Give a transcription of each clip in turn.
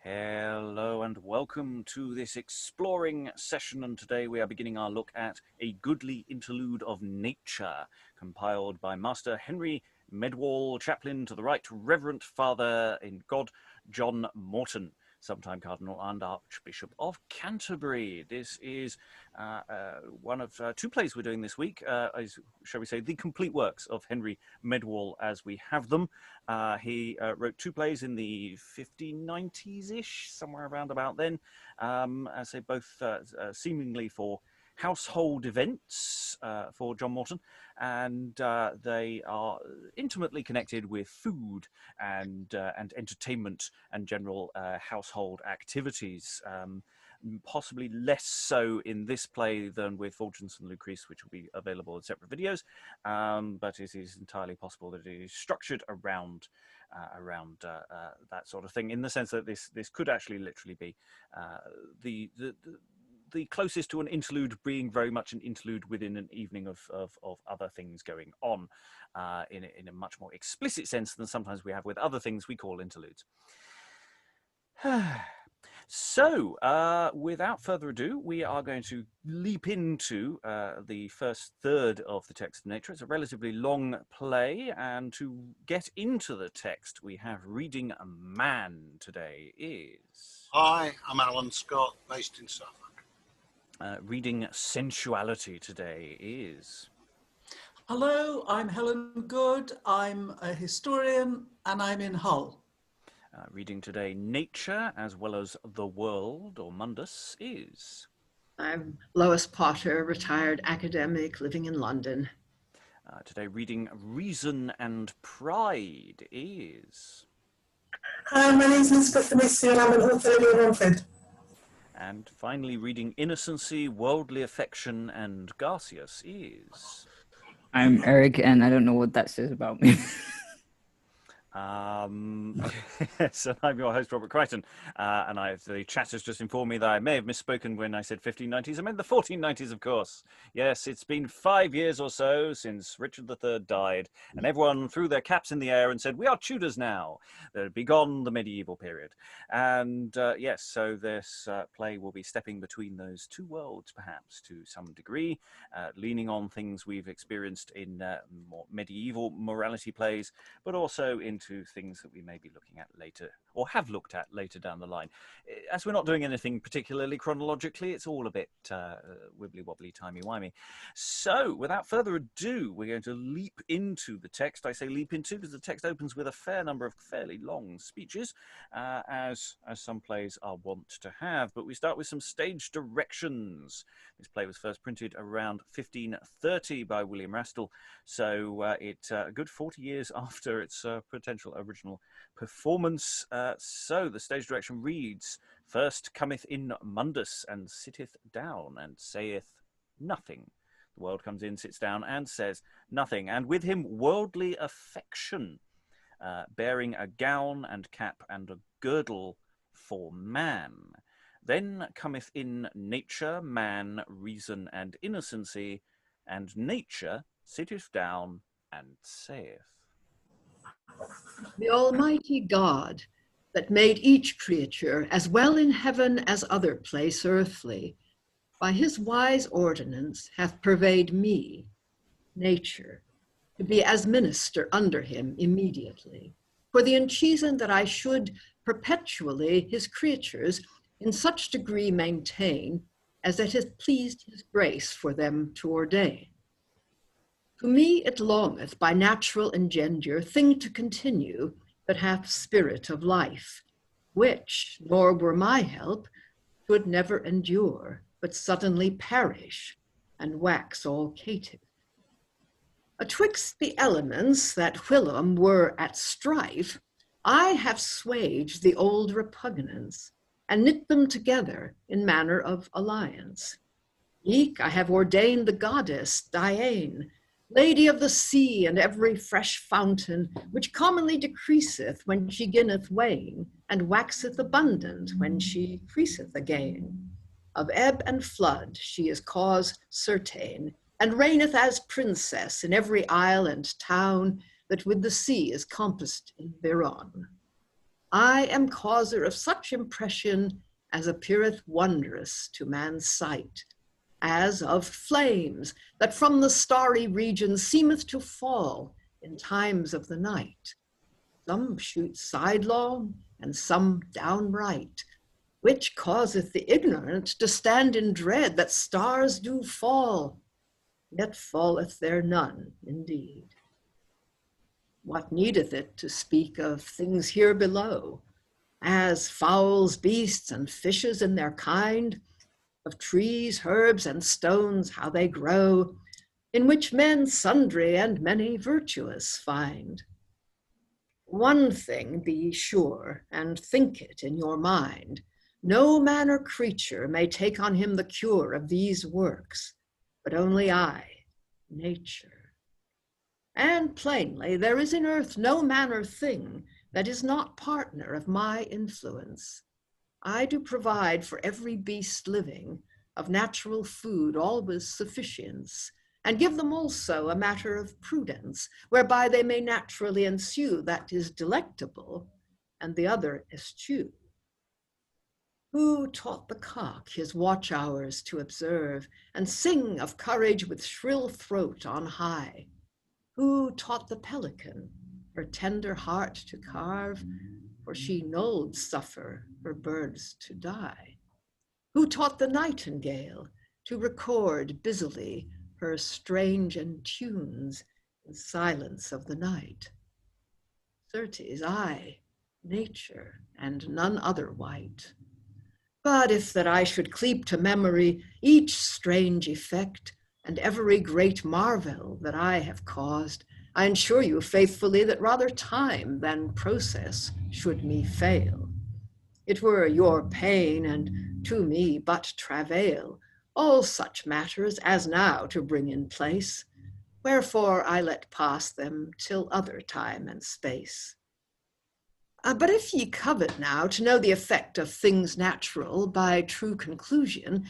Hello and welcome to this exploring session, and today we are beginning our look at A Goodly Interlude of Nature, compiled by Master Henry Medwall, chaplain to the Right Reverend Father in God, John Morton, sometime Cardinal and Archbishop of Canterbury. This is one of two plays we're doing this week, shall we say, the complete works of Henry Medwall as we have them. He wrote two plays in the 1590s-ish, somewhere around about then, as they both seemingly for household events for John Morton, and they are intimately connected with food and entertainment and general household activities. Possibly less so in this play than with Fulgence and Lucrece, which will be available in separate videos, but it is entirely possible that it is structured around that sort of thing, in the sense that this could actually literally be the closest to an interlude being very much an interlude within an evening of other things going on, in a much more explicit sense than sometimes we have with other things we call interludes. So, without further ado, we are going to leap into the first third of the text of nature. It's a relatively long play, and to get into the text, we have Reading Man today is... Hi, I'm Alan Scott, based in Suffolk. Reading Sensuality today is... Hello, I'm Helen Good. I'm a historian and I'm in Hull. Reading today Nature as well as The World, or Mundus, is... I'm Lois Potter, retired academic living in London. Today reading Reason and Pride is... Hi, my name is Elizabeth Amisu and I'm an author in Romford. And finally reading Innocency, Worldly Affection and Garcius is... I'm Eric and I don't know what that says about me. Yes, and I'm your host, Robert Crighton, and the chat has just informed me that I may have misspoken when I said 1590s. I meant the 1490s, of course. Yes, it's been 5 years or so since Richard III died, and everyone threw their caps in the air and said, "We are Tudors now." There had begun the medieval period. And yes, so this play will be stepping between those two worlds, perhaps, to some degree, leaning on things we've experienced in more medieval morality plays, but also into things that we may be looking at later, or have looked at later down the line. As we're not doing anything particularly chronologically, it's all a bit wibbly-wobbly, timey-wimey. So, without further ado, we're going to leap into the text. I say leap into because the text opens with a fair number of fairly long speeches, as some plays are wont to have. But we start with some stage directions. This play was first printed around 1530 by William Rastell, so it's a good 40 years after its potential original performance. So the stage direction reads, "First cometh in Mundus, and sitteth down, and saith nothing." The world comes in, sits down, and says nothing. And with him worldly affection, bearing a gown and cap and a girdle for man. Then cometh in nature, man, reason, and innocency, and nature sitteth down and saith. The Almighty God, that made each creature as well in heaven as other place earthly, by his wise ordinance hath purveyed me, nature, to be as minister under him immediately, for the uncheason that I should perpetually his creatures in such degree maintain as it hath pleased his grace for them to ordain. To me it longeth by natural engendure thing to continue that hath spirit of life, which, nor were my help, could never endure, but suddenly perish and wax all cative. Atwixt the elements that whilom were at strife, I have swaged the old repugnance, and knit them together in manner of alliance. Eke I have ordained the goddess Diane, Lady of the sea and every fresh fountain, which commonly decreaseth when she ginneth wane, and waxeth abundant when she creaseth again. Of ebb and flood she is cause certain, and reigneth as princess in every isle and town that with the sea is compassed in thereon. I am causer of such impression as appeareth wondrous to man's sight, as of flames that from the starry region seemeth to fall in times of the night. Some shoot sidelong, and some downright, which causeth the ignorant to stand in dread that stars do fall, yet falleth there none indeed. What needeth it to speak of things here below, as fowls, beasts, and fishes in their kind, of trees, herbs, and stones, how they grow, in which men sundry and many virtuous find. One thing be sure, and think it in your mind, no man or creature may take on him the cure of these works, but only I, nature. And plainly, there is in earth no man or thing that is not partner of my influence. I do provide for every beast living of natural food always sufficience, and give them also a matter of prudence, whereby they may naturally ensue that is delectable, and the other eschew. Who taught the cock his watch hours to observe, and sing of courage with shrill throat on high? Who taught the pelican her tender heart to carve, for she knoll'd suffer for birds to die? Who taught the nightingale to record busily her strange tunes in silence of the night? Certes, I, nature, and none other wight. But if that I should keep to memory each strange effect, and every great marvel that I have caused, I ensure you faithfully that rather time than process should me fail. It were your pain, and to me but travail, all such matters as now to bring in place, wherefore I let pass them till other time and space. But if ye covet now to know the effect of things natural by true conclusion,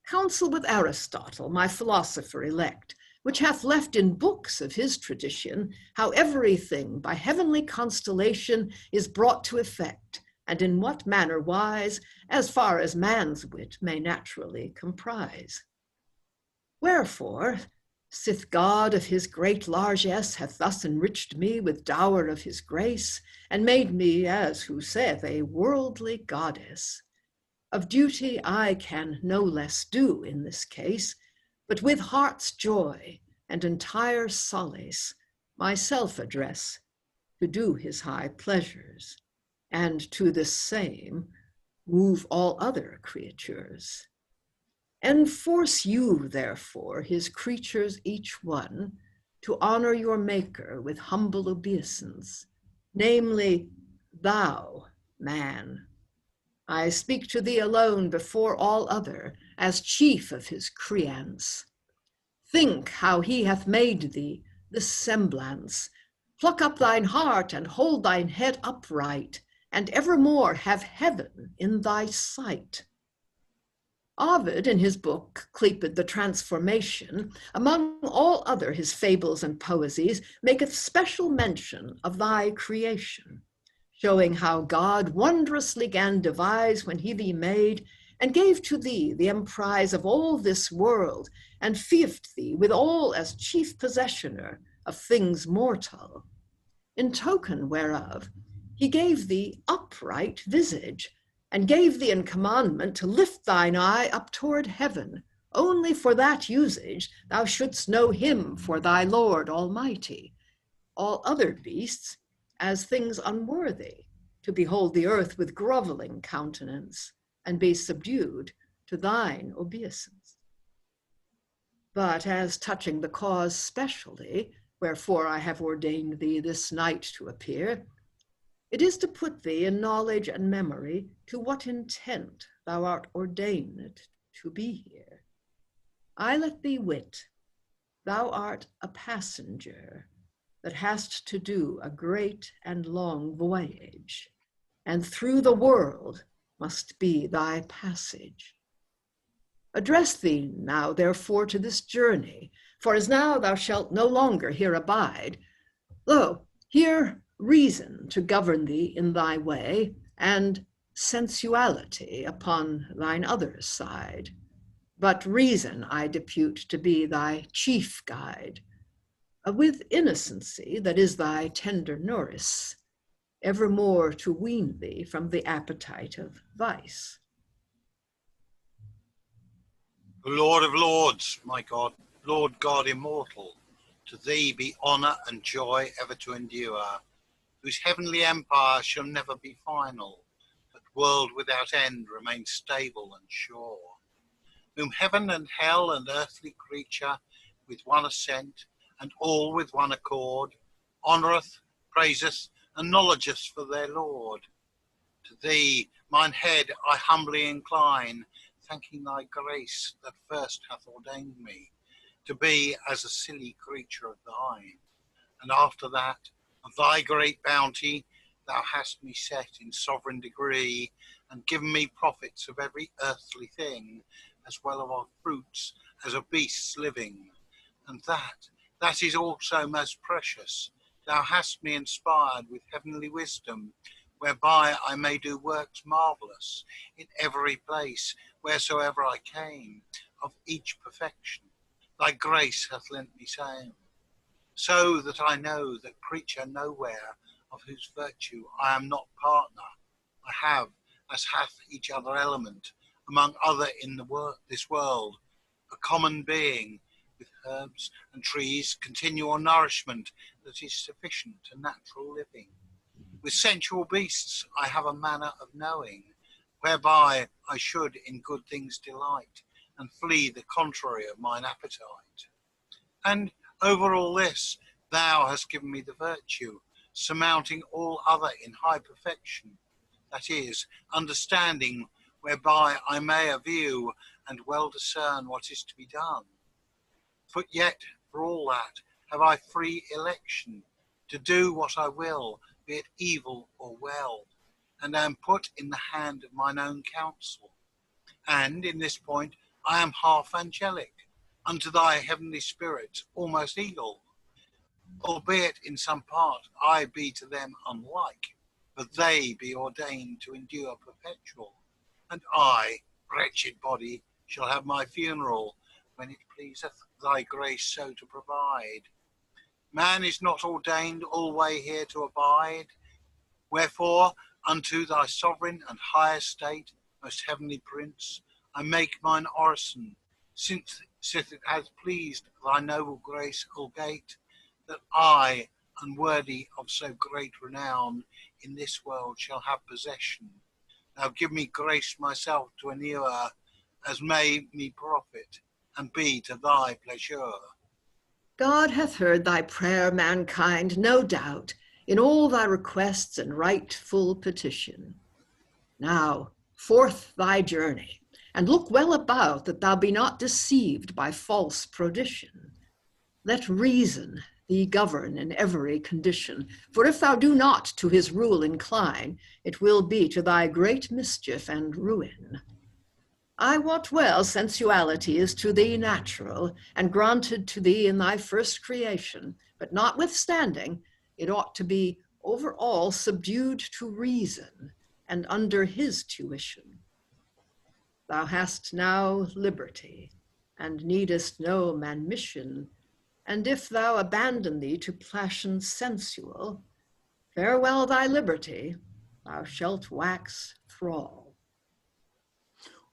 counsel with Aristotle, my philosopher elect, which hath left in books of his tradition how everything by heavenly constellation is brought to effect, and in what manner wise, as far as man's wit may naturally comprise. Wherefore, sith God of his great largesse hath thus enriched me with dower of his grace, and made me, as who saith, a worldly goddess, of duty I can no less do in this case, but with heart's joy and entire solace myself address to do his high pleasures, and to this same move all other creatures. Enforce you, therefore, his creatures each one, to honor your Maker with humble obeisance, namely, thou, man. I speak to thee alone before all other, as chief of his creance. Think how he hath made thee this semblance. Pluck up thine heart and hold thine head upright, and evermore have heaven in thy sight. Ovid, in his book Clepid the Transformation, among all other his fables and poesies, maketh special mention of thy creation, showing how God wondrously gan devise when he thee made, and gave to thee the emprise of all this world, and fiefed thee with all as chief possessioner of things mortal. In token whereof he gave thee upright visage, and gave thee in commandment to lift thine eye up toward heaven, only for that usage thou shouldst know him for thy Lord Almighty, all other beasts as things unworthy to behold the earth with groveling countenance, and be subdued to thine obeisance. But as touching the cause specially, wherefore I have ordained thee this night to appear, it is to put thee in knowledge and memory to what intent thou art ordained to be here. I let thee wit, thou art a passenger that hast to do a great and long voyage, and through the world must be thy passage. Address thee now, therefore, to this journey, for as now thou shalt no longer here abide, lo, here reason to govern thee in thy way, and sensuality upon thine other side. But reason I depute to be thy chief guide, with innocency that is thy tender nurse, evermore to wean thee from the appetite of vice. Lord of lords, my God, Lord God immortal, to thee be honour and joy ever to endure, whose heavenly empire shall never be final, but world without end remains stable and sure. Whom heaven and hell and earthly creature with one assent, and all with one accord, honoureth, praiseth, and knowledgeth for their Lord. To thee, mine head, I humbly incline, thanking thy grace that first hath ordained me to be as a silly creature of thine. And after that, of thy great bounty, thou hast me set in sovereign degree, and given me profits of every earthly thing, as well of fruits as of beasts living. And that is also most precious. Thou hast me inspired with heavenly wisdom, whereby I may do works marvellous in every place, wheresoever I came, of each perfection. Thy grace hath lent me same, so that I know that creature nowhere, of whose virtue I am not partner, I have, as hath each other element, among other in this world, a common being, with herbs and trees continual nourishment that is sufficient to natural living. With sensual beasts I have a manner of knowing, whereby I should in good things delight, and flee the contrary of mine appetite. And over all this thou hast given me the virtue, surmounting all other in high perfection, that is, understanding, whereby I may view and well discern what is to be done. But yet, for all that, have I free election to do what I will, be it evil or well, and am put in the hand of mine own counsel. And in this point I am half angelic, unto thy heavenly spirits almost eagle, albeit in some part I be to them unlike, but they be ordained to endure perpetual. And I, wretched body, shall have my funeral, when it pleaseth thy grace so to provide. Man is not ordained alway here to abide, wherefore unto thy sovereign and high estate, most heavenly Prince, I make mine orison, since it hath pleased thy noble grace Colgate, that I, unworthy of so great renown, in this world shall have possession. Now give me grace myself to inure, as may me profit, and be to thy pleasure. God hath heard thy prayer, mankind, no doubt, in all thy requests and rightful petition. Now, forth thy journey, and look well about that thou be not deceived by false prodition. Let reason thee govern in every condition, for if thou do not to his rule incline, it will be to thy great mischief and ruin. I wot well sensuality is to thee natural, and granted to thee in thy first creation, but notwithstanding, it ought to be over all subdued to reason, and under his tuition. Thou hast now liberty, and needest no manumission, and if thou abandon thee to passions sensual, farewell thy liberty, thou shalt wax thrall.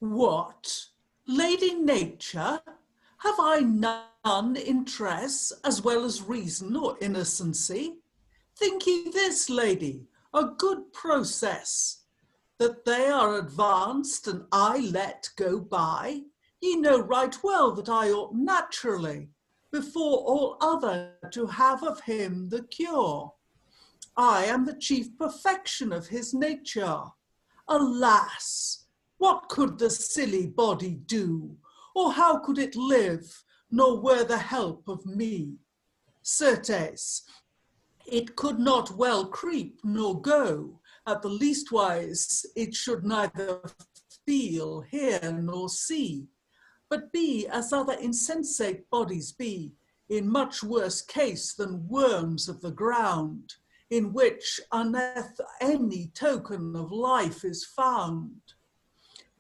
What? Lady Nature, have I none interest as well as reason or innocency? Think ye this, lady, a good process, that they are advanced and I let go by? Ye know right well that I ought naturally, before all other, to have of him the cure. I am the chief perfection of his nature. Alas, what could the silly body do, or how could it live, nor were the help of me? Certes, it could not well creep nor go, at the leastwise it should neither feel, hear, nor see, but be as other insensate bodies be, in much worse case than worms of the ground, in which unneth any token of life is found.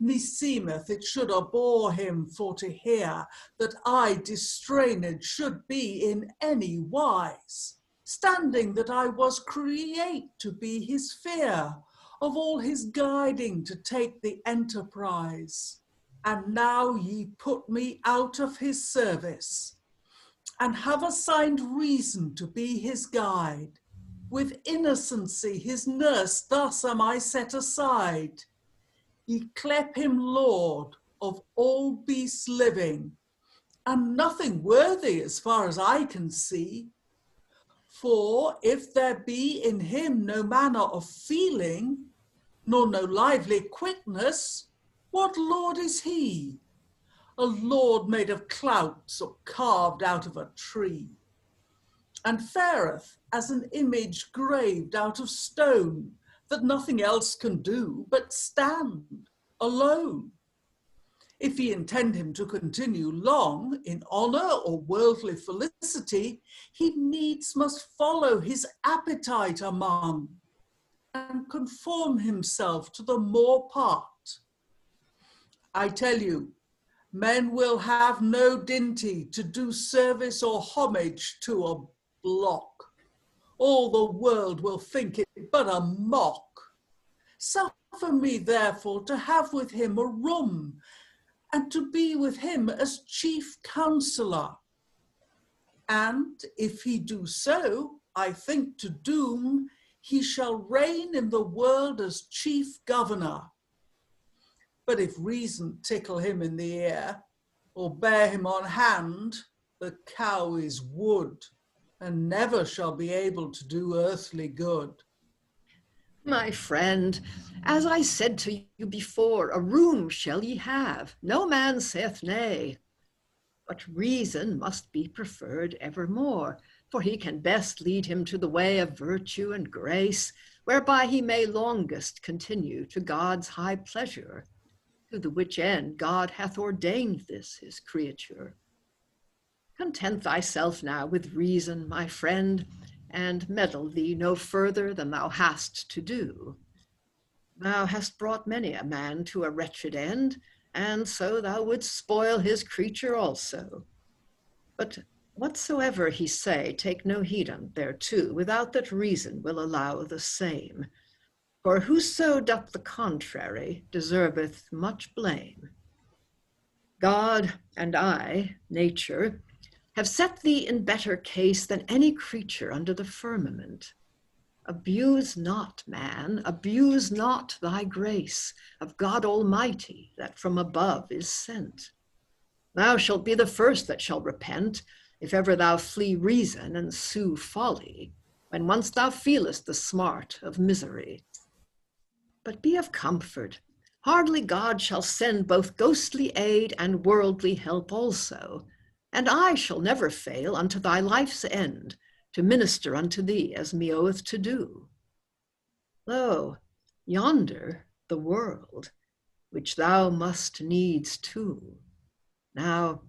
Meseemeth it should abhor him for to hear that I distrained should be in any wise, standing that I was create to be his fear, of all his guiding to take the enterprise. And now ye put me out of his service, and have assigned reason to be his guide. With innocency his nurse thus am I set aside. Ye clep him Lord of all beasts living, and nothing worthy as far as I can see. For if there be in him no manner of feeling, nor no lively quickness, what Lord is he? A Lord made of clouts or carved out of a tree, and fareth as an image graved out of stone, that nothing else can do but stand alone. If ye intend him to continue long in honour or worldly felicity, he needs must follow his appetite among, and conform himself to the more part. I tell you, men will have no dinty to do service or homage to a block. All the world will think it but a mock. Suffer me therefore to have with him a room, and to be with him as chief counsellor. And if he do so, I think to doom, he shall reign in the world as chief governor. But if reason tickle him in the ear, or bear him on hand, the cow is wood, and never shall be able to do earthly good. My friend, as I said to you before, a room shall ye have, no man saith nay. But reason must be preferred evermore, for he can best lead him to the way of virtue and grace, whereby he may longest continue to God's high pleasure, to the which end God hath ordained this his creature. Content thyself now with reason, my friend, and meddle thee no further than thou hast to do. Thou hast brought many a man to a wretched end, and so thou wouldst spoil his creature also. But whatsoever he say, take no heed thereto, without that reason will allow the same. For whoso doth the contrary deserveth much blame. God and I, nature, have set thee in better case than any creature under the firmament. Abuse not, man, abuse not thy grace of God Almighty that from above is sent. Thou shalt be the first that shall repent, if ever thou flee reason and sue folly, when once thou feelest the smart of misery. But be of comfort, hardly God shall send both ghostly aid and worldly help also, and I shall never fail unto thy life's end to minister unto thee as me oweth to do. Lo, yonder the world, which thou must needs too. Now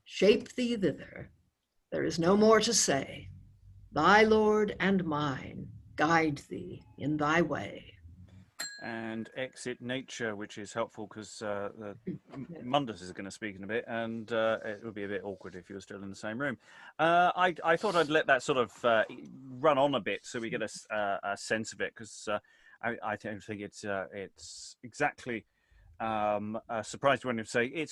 shape thee thither. There is no more to say. Thy Lord and mine guide thee in thy way. And exit nature, which is helpful because Mundus is going to speak in a bit, and it would be a bit awkward if you were still in the same room. I thought I'd let that sort of run on a bit so we get a sense of it, because I don't think it's exactly surprised when you say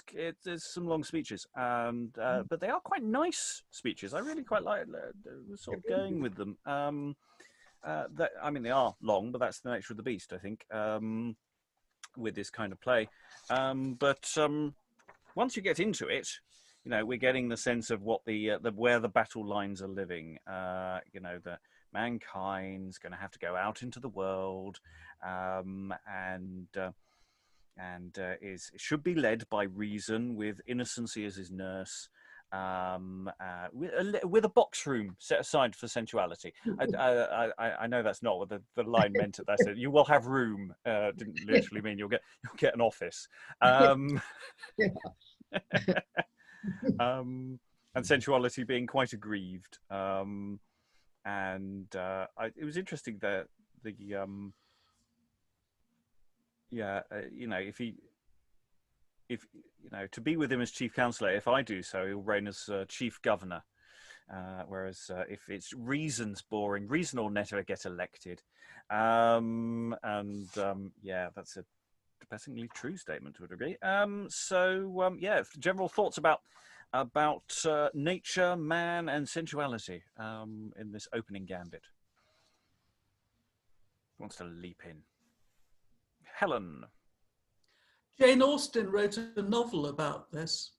there's some long speeches, and but they are quite nice speeches. I really quite like sort of going with them. I mean, they are long, but that's the nature of the beast, I think, with this kind of play. But once you get into it, you know, we're getting the sense of what the where the battle lines are living. You know, that mankind's going to have to go out into the world, and should be led by reason, with Innocency as his nurse. With a box room set aside for sensuality. I know that's not what the line meant at that. You will have room didn't literally mean you'll get an office. And sensuality being quite aggrieved. it was interesting that you know, if you know, to be with him as chief counselor, if I do so, he'll reign as chief governor. Whereas if it's reason's boring, reason will never get elected. Yeah, that's a depressingly true statement to a degree. Yeah, general thoughts about nature, man, and sensuality in this opening gambit. Who wants to leap in? Helen. Jane Austen wrote a novel about this.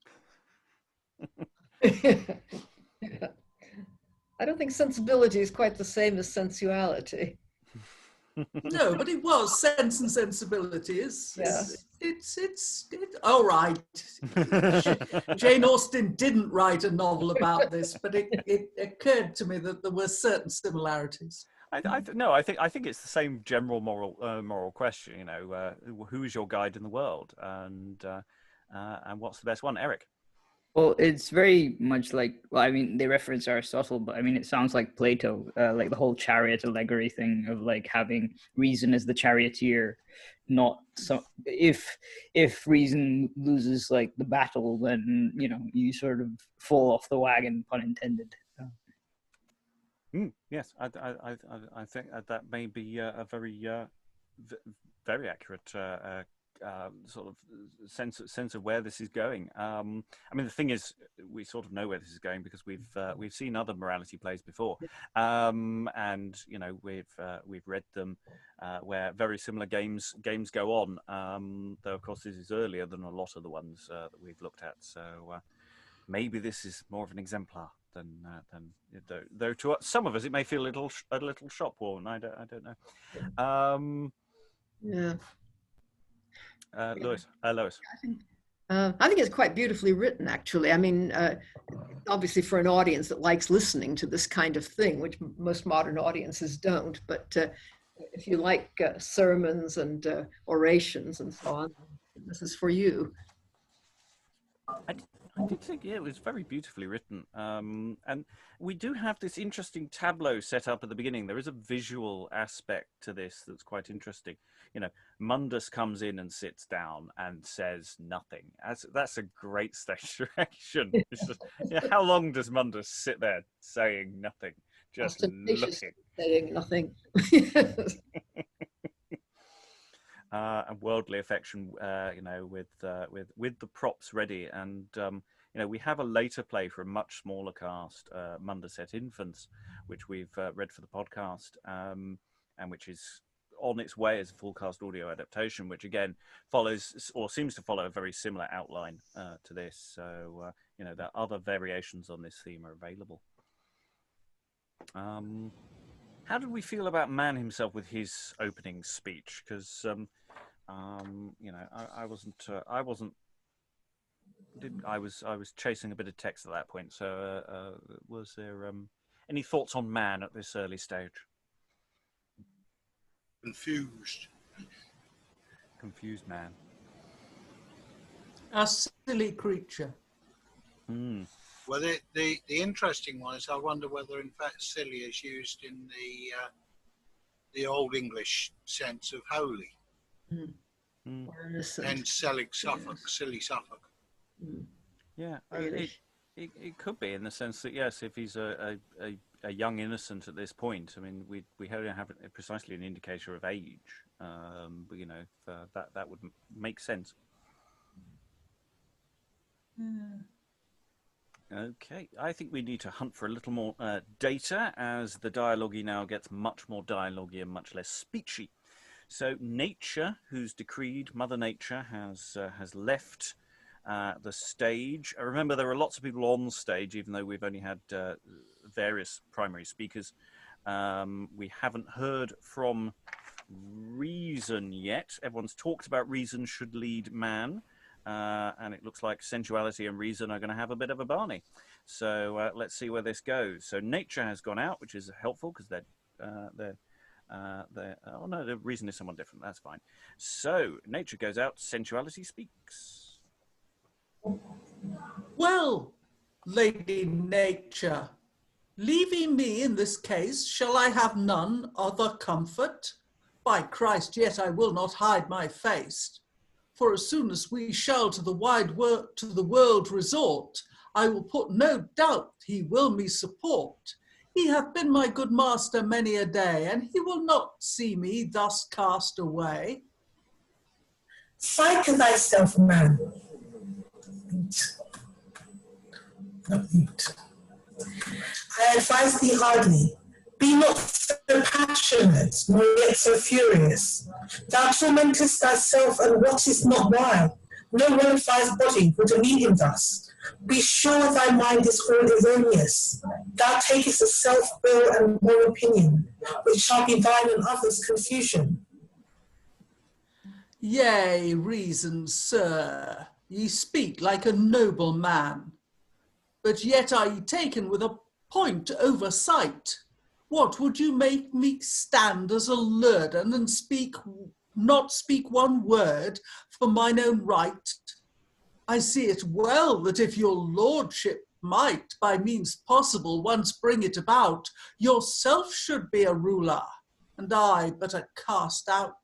I don't think sensibility is quite the same as sensuality. No, but it was Sense and Sensibility. Yeah. All right. Jane Austen didn't write a novel about this, but it occurred to me that there were certain similarities. I think it's the same general moral question. You know, who is your guide in the world, and what's the best one, Eric? Well, it's very much like, well, I mean, they reference Aristotle, but I mean, it sounds like Plato, like the whole chariot allegory thing of like having reason as the charioteer, not so. If reason loses like the battle, then you know you sort of fall off the wagon, pun intended. Yes, I think that may be a very accurate sort of sense of where this is going. I mean, the thing is, we sort of know where this is going because we've seen other morality plays before, and you know we've read them where very similar games go on. Though of course this is earlier than a lot of the ones that we've looked at. So maybe this is more of an exemplar than though to some of us it may feel a little shop worn. I don't know. Yeah. Lois. I think it's quite beautifully written, actually. I mean, obviously for an audience that likes listening to this kind of thing, which most modern audiences don't, but if you like sermons and orations and so on, this is for you. I did think, yeah, it was very beautifully written. And we do have this interesting tableau set up at the beginning. There is a visual aspect to this that's quite interesting. You know, Mundus comes in and sits down and says nothing. That's a great stage direction. How long does Mundus sit there saying nothing? Just looking. Saying nothing. And worldly affection, you know, with the props ready, and you know, we have a later play for a much smaller cast, Mundus et Infants, which we've read for the podcast, and which is on its way as a full cast audio adaptation, which again follows or seems to follow a very similar outline to this. So you know, there are other variations on this theme are available. How did we feel about Man himself with his opening speech? Because you know, I was chasing a bit of text at that point. So was there any thoughts on Man at this early stage? Confused man. A silly creature. Well, the interesting one is I wonder whether in fact silly is used in the Old English sense of holy. And silly Suffolk. Yeah, it could be in the sense that yes, if he's a young innocent at this point, I mean, we don't have precisely an indicator of age, but you know, that would make sense. Okay, I think we need to hunt for a little more data as the dialogue now gets much more dialogue and much less speechy. So nature, who's decreed, Mother Nature has left the stage. Remember, there are lots of people on stage, even though we've only had various primary speakers. We haven't heard from Reason yet. Everyone's talked about Reason should lead Man. And it looks like Sensuality and Reason are going to have a bit of a Barney. So let's see where this goes. So Nature has gone out, which is helpful because they're oh no, the Reason is someone different. That's fine. So Nature goes out. Sensuality speaks. Well, Lady Nature, Leaving me in this case, shall I have none other comfort? By Christ, yet I will not hide my face. For as soon as we shall to the world resort, I will put no doubt he will me support. He hath been my good master many a day, and he will not see me thus cast away. Psyche thyself, man. Not mute. I advise thee hardly, be not so passionate, nor yet so furious. Thou tormentest thyself, and what is not why. No well-advised body would demean him thus. Be sure thy mind is all erroneous. Thou takest a self-will and moral opinion, which shall be thine and others' confusion. Yea, reason, sir, ye speak like a noble man. But yet are ye taken with a point oversight. What would you make me stand as a lurden and not speak one word for mine own right? I see it well that if your lordship might, by means possible, once bring it about, yourself should be a ruler, and I but a cast out.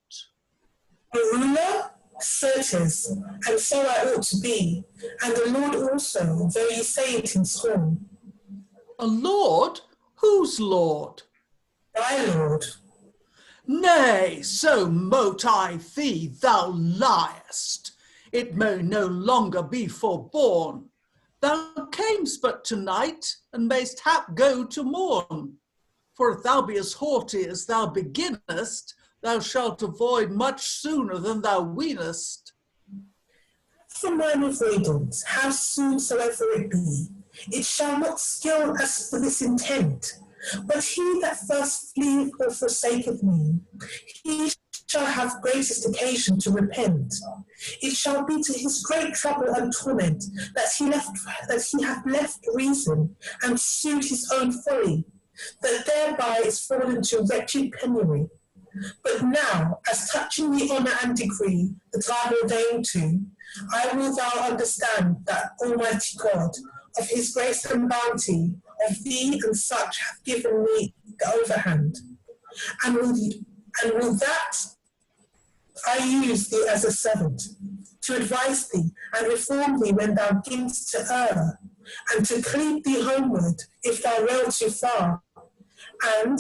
A ruler? Certes, and so I ought to be, and a lord also, though ye say it in scorn. A lord? Whose lord? Thy lord. Nay, so mote I thee, thou liest. It may no longer be forborne. Thou camest but tonight, and mayst hap go to morn. For if thou be as haughty as thou beginnest, thou shalt avoid much sooner than thou weenest. For mine avoidance, how soon soever it be, it shall not skill us for this intent. But he that first fleeth or forsaketh me, he shall have greatest occasion to repent. It shall be to his great trouble and torment that he hath left reason and pursued his own folly, that thereby is fallen to wretched penury. But now, as touching the honour and degree that I am ordained to, I will thou understand that Almighty God, of his grace and bounty, of thee and such hath given me the overhand. And will that I use thee as a servant, to advise thee and reform thee when thou beginnest to err, and to cleave thee homeward if thou rail too far. And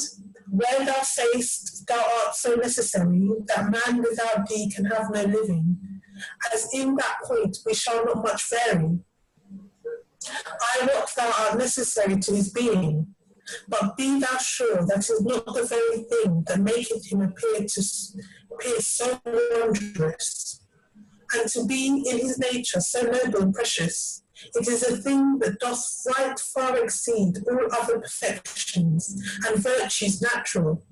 where thou sayest thou art so necessary that man without thee can have no living, as in that point we shall not much vary. I wot thou art necessary to his being, but be thou sure that is not the very thing that maketh him appear so wondrous, and to be in his nature so noble and precious. It is a thing that doth right far exceed all other perfections and virtues natural.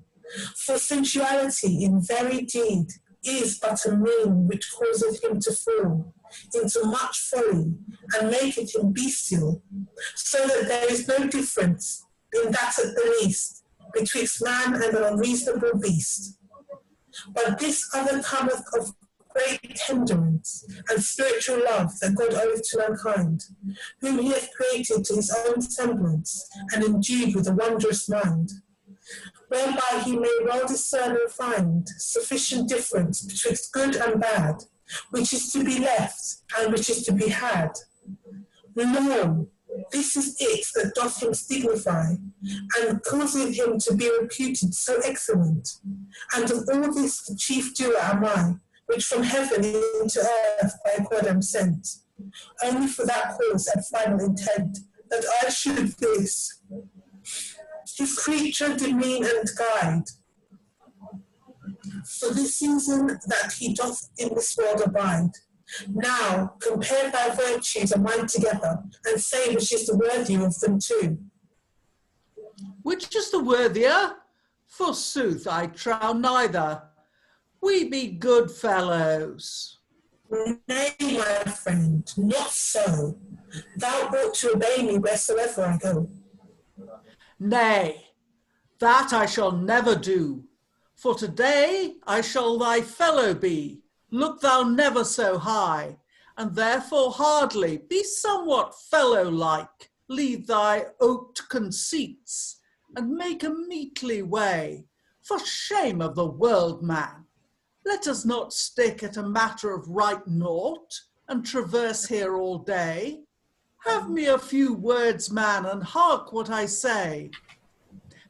For sensuality in very deed is but a mean which causeth him to fall into much folly and maketh him bestial, so that there is no difference, in that at the least, betwixt man and an unreasonable beast. But this other cometh of great tenderness and spiritual love that God oweth to mankind, whom he hath created to his own semblance and endued with a wondrous mind, whereby he may well discern and find sufficient difference betwixt good and bad, which is to be left and which is to be had. Lo, this is it that doth him signify, and causeth him to be reputed so excellent. And of all this the chief doer am I, which from heaven into earth by God am sent, only for that cause and final intent, that I should this, his creature demean and guide, for the season that he doth in this world abide. Now compare thy virtues and mine together, and say which is the worthier of them two. Which is the worthier? Forsooth, I trow neither. We be good fellows. Nay, my friend, not so. Thou ought to obey me wheresoever I go. Nay, that I shall never do. For today I shall thy fellow be. Look thou never so high, and therefore hardly be somewhat fellow-like. leave thy oaked conceits, and make a meetly way. For shame of the world, man, let us not stick at a matter of right naught, and traverse here all day. Have me a few words, man, and hark what I say.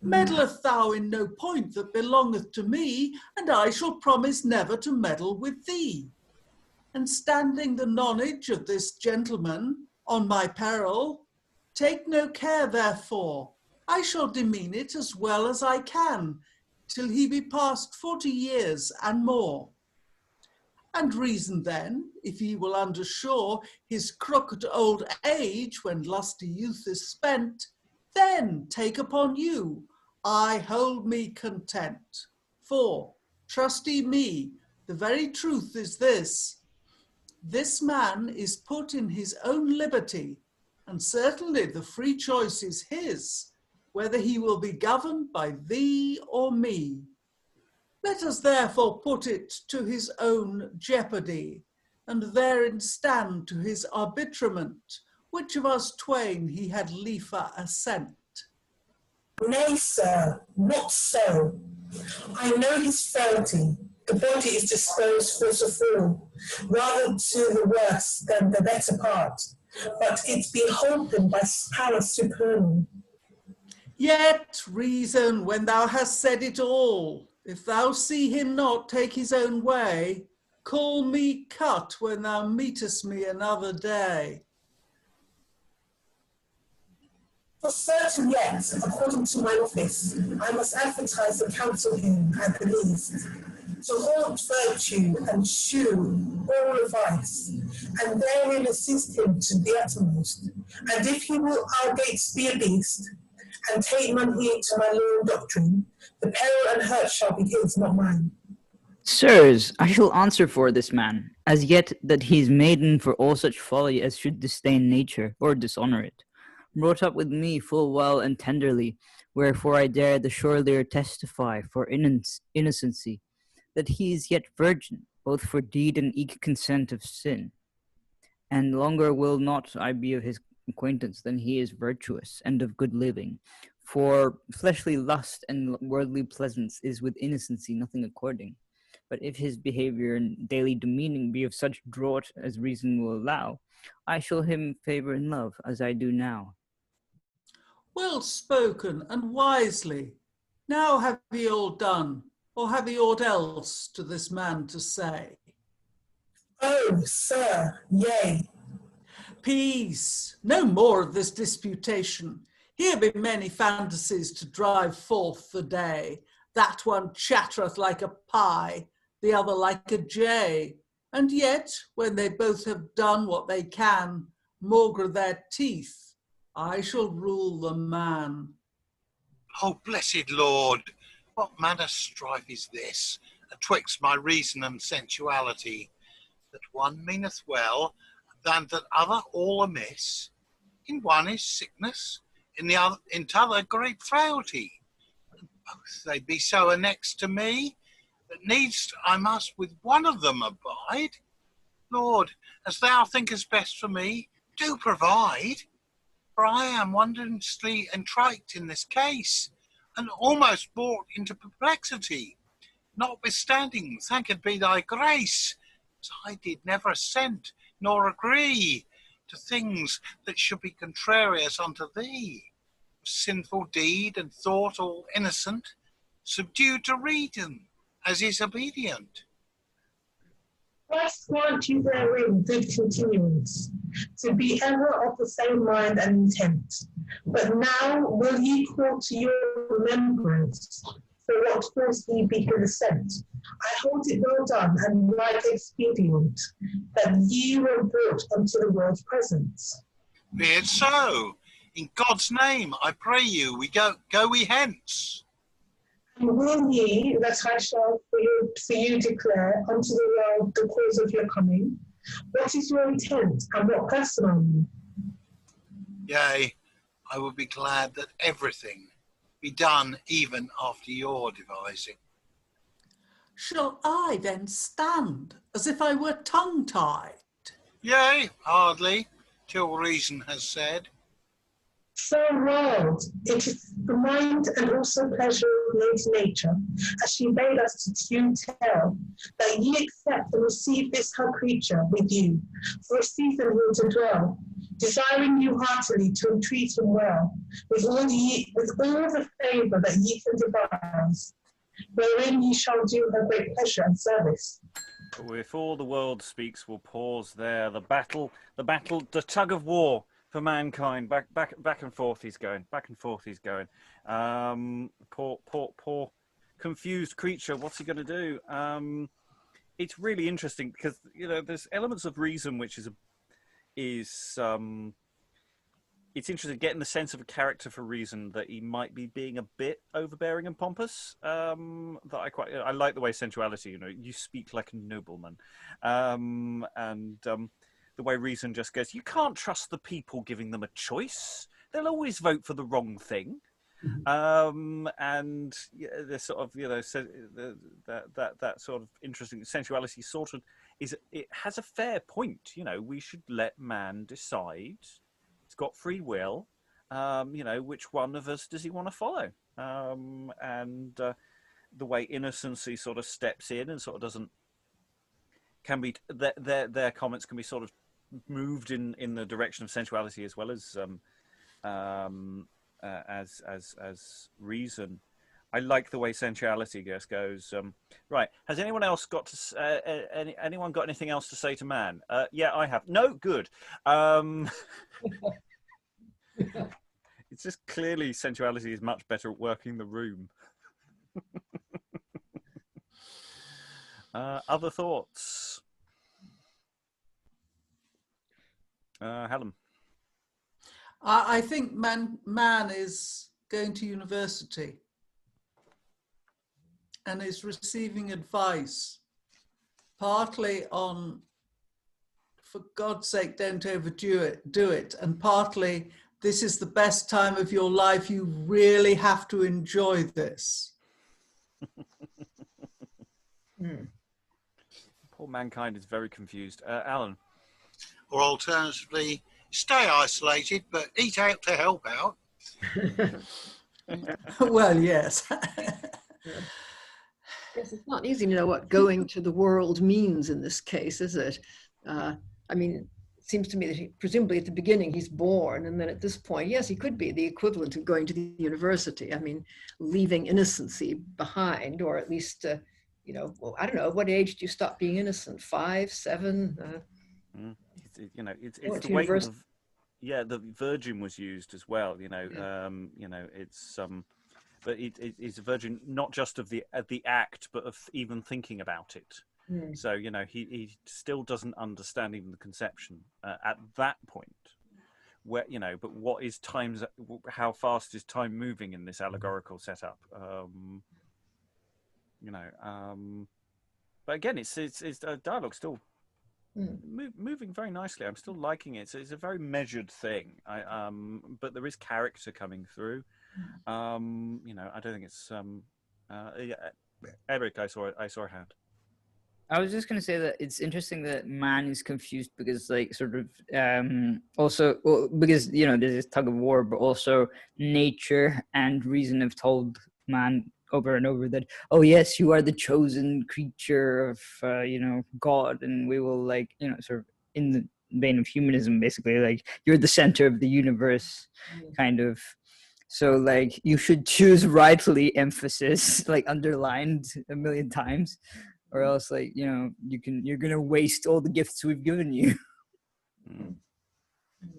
Meddleth thou in no point that belongeth to me, and I shall promise never to meddle with thee. And standing the nonage of this gentleman on my peril, take no care therefore, I shall demean it as well as I can, till he be past 40 years and more. And reason then, if he will undersure his crooked old age when lusty youth is spent, then take upon you, I hold me content. For, trusty me, the very truth is this man is put in his own liberty, and certainly the free choice is his, whether he will be governed by thee or me. Let us therefore put it to his own jeopardy, and therein stand to his arbitrament, which of us twain he had liefer assent. Nay, sir, not so. I know his frailty. The body is disposed for to fall, rather to the worse than the better part, but it be holpen by power supernal. Yet reason when thou hast said it all. If thou see him not take his own way, call me cut when thou meetest me another day. For certain yet, according to my office, I must advertise and counsel him at the least, to haunt virtue and shew all vice, and therein assist him to the uttermost. And if he will our gates be a beast, and take none heed to my law and doctrine, the peril and hurt shall be his, not mine. Sirs, I shall answer for this man, as yet that he is maiden for all such folly as should disdain nature, or dishonour it. Brought up with me full well and tenderly, wherefore I dare the surelier testify for innocency, that he is yet virgin, both for deed and eke consent of sin. And longer will not I be of his acquaintance than he is virtuous and of good living. For fleshly lust and worldly pleasance is with innocency nothing according. But if his behaviour and daily demeaning be of such draught as reason will allow, I shall him favour and love, as I do now. Well spoken and wisely. Now have ye all done, or have ye aught else to this man to say? Oh, sir, yea. Peace, no more of this disputation. Here be many fantasies to drive forth the day. That one chattereth like a pie, the other like a jay. And yet, when they both have done what they can, maugre their teeth, I shall rule the man. Oh, blessed Lord, what manner strife is this, atwixt my reason and sensuality, that one meaneth well, than that other all amiss? In one is sickness, in t'other great frailty. And both they be so annexed to me, that needs I must with one of them abide. Lord, as thou thinkest best for me, do provide. For I am wondrously entrapped in this case, and almost brought into perplexity. Notwithstanding, thanked be thy grace, as I did never assent nor agree to things that should be contrarious unto thee. Sinful deed and thought all innocent, subdued to reason, as is obedient. Christ grant you therein good continuance, to be ever of the same mind and intent. But now will ye call to your remembrance, for what cause ye be his assent. I hold it well done and right expedient, that ye were brought unto the world's presence. Be it so. In God's name, I pray you, go we hence. And will ye that I shall for you declare unto the world the cause of your coming? What is your intent, and what person are you? Yea, I would be glad that everything be done even after your devising. Shall I then stand as if I were tongue-tied? Yea, hardly, till reason has said. So world, it is the mind and also pleasure of Lady Nature, as she bade us to you tell, that ye accept and receive this her creature with you, for a season here to dwell, desiring you heartily to entreat him well, with all the favour that ye can devise, wherein ye shall do her great pleasure and service. If all the world speaks, we'll pause there. The tug of war for mankind. Back and forth he's going. Back and forth he's going. Poor confused creature. What's he going to do? It's really interesting because there's elements of reason which it's interesting getting the sense of a character for reason that he might be being a bit overbearing and pompous. I like the way sensuality. You speak like a nobleman, and the way reason just goes. You can't trust the people giving them a choice. They'll always vote for the wrong thing. And the sort of that sort of interesting sensuality sort of it has a fair point. We should let man decide. He's got free will. Which one of us does he want to follow? And the way innocency sort of steps in and sort of their comments can be sort of moved in the direction of sensuality as well as reason. I like the way sensuality goes. Right. Has anyone else got to anyone got anything else to say to man? Yeah, I have. No, good. It's just clearly sensuality is much better at working the room. Other thoughts? Helen. I think man is going to university and is receiving advice, partly on, for God's sake, don't overdo it, do it, and partly, this is the best time of your life, you really have to enjoy this. Poor mankind is very confused. Alan. Or alternatively, stay isolated, but eat out to help out. Well, yes. Yes, it's not easy to know what going to the world means in this case, is it? It seems to me that presumably at the beginning he's born, and then at this point, yes, he could be the equivalent of going to the university. Leaving innocency behind, or at least, I don't know, what age do you stop being innocent? 5, 7? It's the way the virgin was used as well. But it's a virgin not just of the act, but of even thinking about it. So he still doesn't understand even the conception at that point. Where but what is time's? How fast is time moving in this allegorical setup? But again, it's dialogue still moving very nicely. I'm still liking it. It's a very measured thing. But there is character coming through. I don't think it's Eric, I saw a hand. I was just going to say that it's interesting that man is confused because also because there's this tug of war, but also nature and reason have told man over and over that, oh yes, you are the chosen creature of God, and we will sort of in the vein of humanism, basically, you're the center of the universe, kind of. So you should choose rightfully, emphasis underlined a million times, or else you're gonna waste all the gifts we've given you.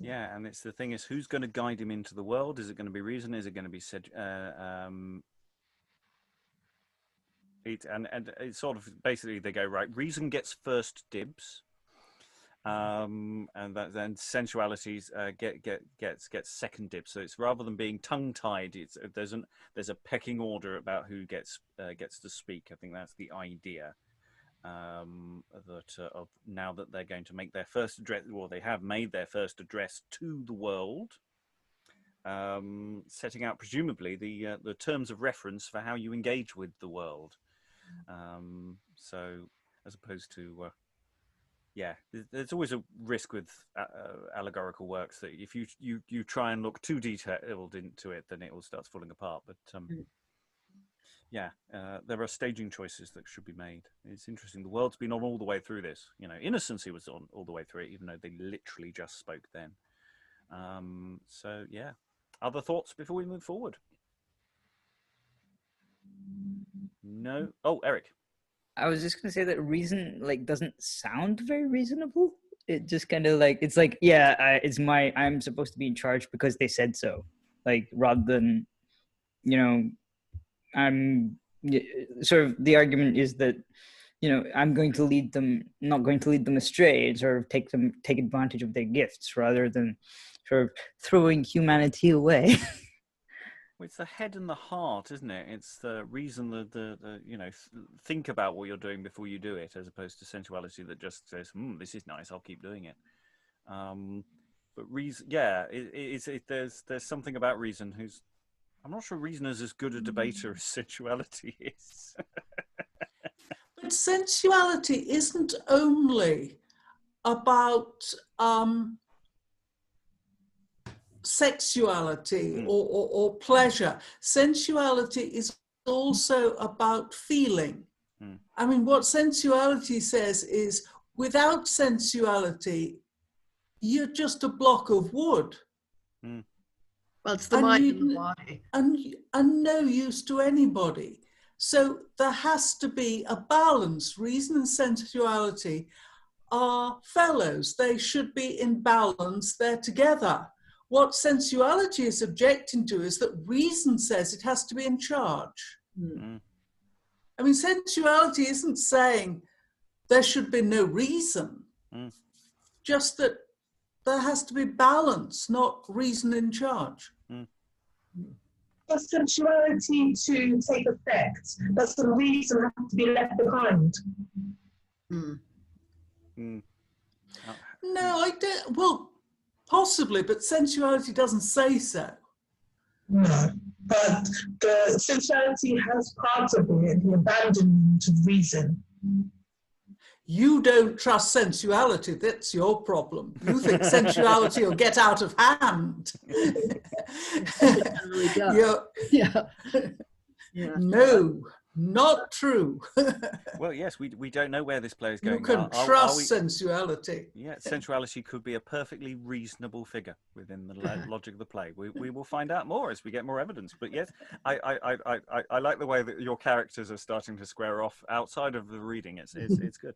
Yeah, and it's the thing is, who's going to guide him into the world? Is it going to be reason? Is it going to be and it's sort of basically they go right. Reason gets first dibs, and then sensuality gets second dibs. So it's rather than being tongue tied, there's a pecking order about who gets to speak. I think that's the idea. Of now that they're going to make their first address, or they have made their first address to the world, setting out presumably the terms of reference for how you engage with the world. So as opposed to yeah, there's always a risk with allegorical works that if you try and look too detailed into it, then it all starts falling apart. But yeah, there are staging choices that should be made. It's interesting. The world's been on all the way through this. You know, Innocency was on all the way through it, even though they literally just spoke then. So yeah, other thoughts before we move forward? No. Oh, Eric. I was just gonna say that reason like doesn't sound very reasonable. It just kind of like, it's like, yeah, I'm supposed to be in charge because they said so. Like, rather than, you know, sort of the argument is that, you know, I'm going to lead them, not going to lead them astray, and sort of take advantage of their gifts rather than sort of throwing humanity away. Well, it's the head and the heart, isn't it? It's the reason, the you know, think about what you're doing before you do it, as opposed to sensuality that just says, this is nice, I'll keep doing it. But reason, yeah, there's something about reason who's, I'm not sure reason is as good a debater as sensuality is. But sensuality isn't only about sexuality or pleasure. Sensuality is also about feeling. I mean, what sensuality says is, without sensuality, you're just a block of wood. Well, it's the mind and the body. And no use to anybody. So there has to be a balance. Reason and sensuality are fellows. They should be in balance. They're together. What sensuality is objecting to is that reason says it has to be in charge. I mean, sensuality isn't saying there should be no reason, just that there has to be balance, not reason in charge. For sensuality to take effect, does the reason have to be left behind? No, I don't. Well, possibly, but sensuality doesn't say so. No, but the sensuality has part of it, the abandonment of reason. You don't trust sensuality, that's your problem. You think sensuality will get out of hand. It really does. Yeah. No, not true. Well, yes, we don't know where this play is going. You can trust sensuality. Yeah, sensuality could be a perfectly reasonable figure within the logic of the play. We will find out more as we get more evidence. But yes, I like the way that your characters are starting to square off outside of the reading. It's good.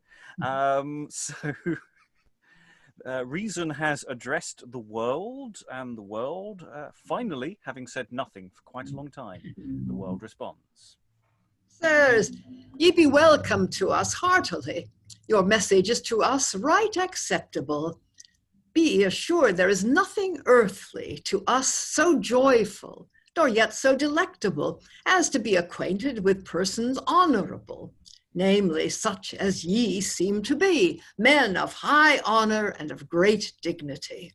Reason has addressed the world, and the world, finally, having said nothing for quite a long time, the world responds. Sirs, ye be welcome to us heartily. Your message is to us right acceptable. Be ye assured there is nothing earthly to us so joyful, nor yet so delectable, as to be acquainted with persons honorable, namely such as ye seem to be, men of high honor and of great dignity.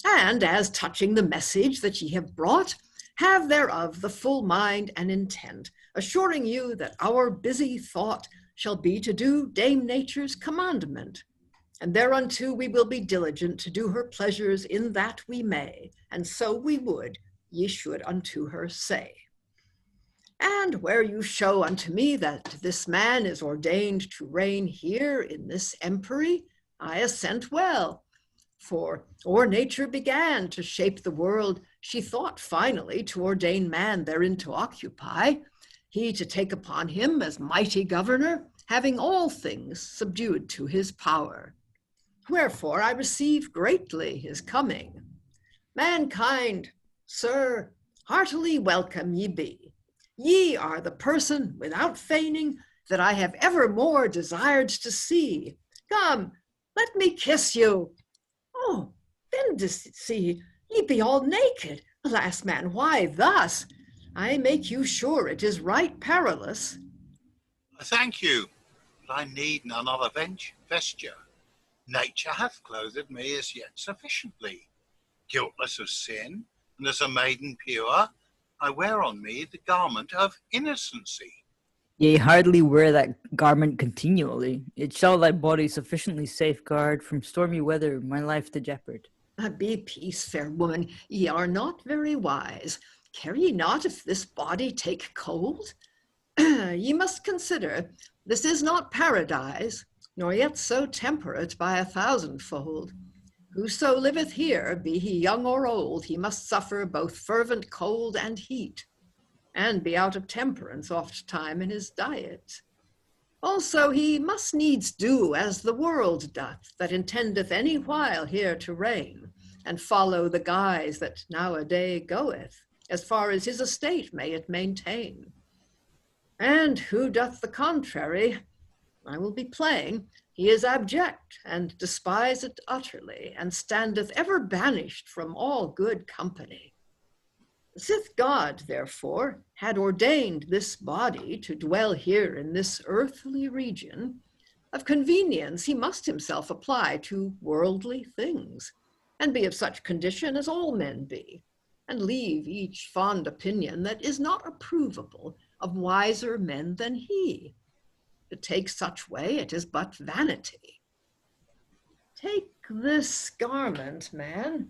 And as touching the message that ye have brought, have thereof the full mind and intent, assuring you that our busy thought shall be to do Dame Nature's commandment, and thereunto we will be diligent to do her pleasures in that we may, and so we would ye should unto her say. And where you show unto me that this man is ordained to reign here in this empery, I assent well. For or nature began to shape the world, she thought finally to ordain man therein to occupy, he to take upon him as mighty governor, having all things subdued to his power. Wherefore I receive greatly his coming. Mankind, sir, heartily welcome ye be. Ye are the person, without feigning, that I have evermore desired to see. Come, let me kiss you. Oh, then to see, ye be all naked. Alas, man, why thus? I make you sure it is right perilous. I thank you, but I need none other vesture. Nature hath clothed me as yet sufficiently. Guiltless of sin, and as a maiden pure, I wear on me the garment of innocency. Yea, hardly wear that garment continually. It shall thy body sufficiently safeguard from stormy weather my life to jeopard. Be peace, fair woman, ye are not very wise. Care ye not if this body take cold? Ye must consider, this is not paradise, nor yet so temperate by 1,000-fold. Whoso liveth here, be he young or old, he must suffer both fervent cold and heat, and be out of temperance oft time in his diet. Also he must needs do as the world doth, that intendeth any while here to reign, and follow the guise that nowadays goeth, as far as his estate may it maintain. And who doth the contrary, I will be plain, he is abject, and despiseth utterly, and standeth ever banished from all good company. Sith God, therefore, had ordained this body to dwell here in this earthly region, of convenience he must himself apply to worldly things, and be of such condition as all men be, and leave each fond opinion that is not approvable of wiser men than he. To take such way, it is but vanity. Take this garment, man.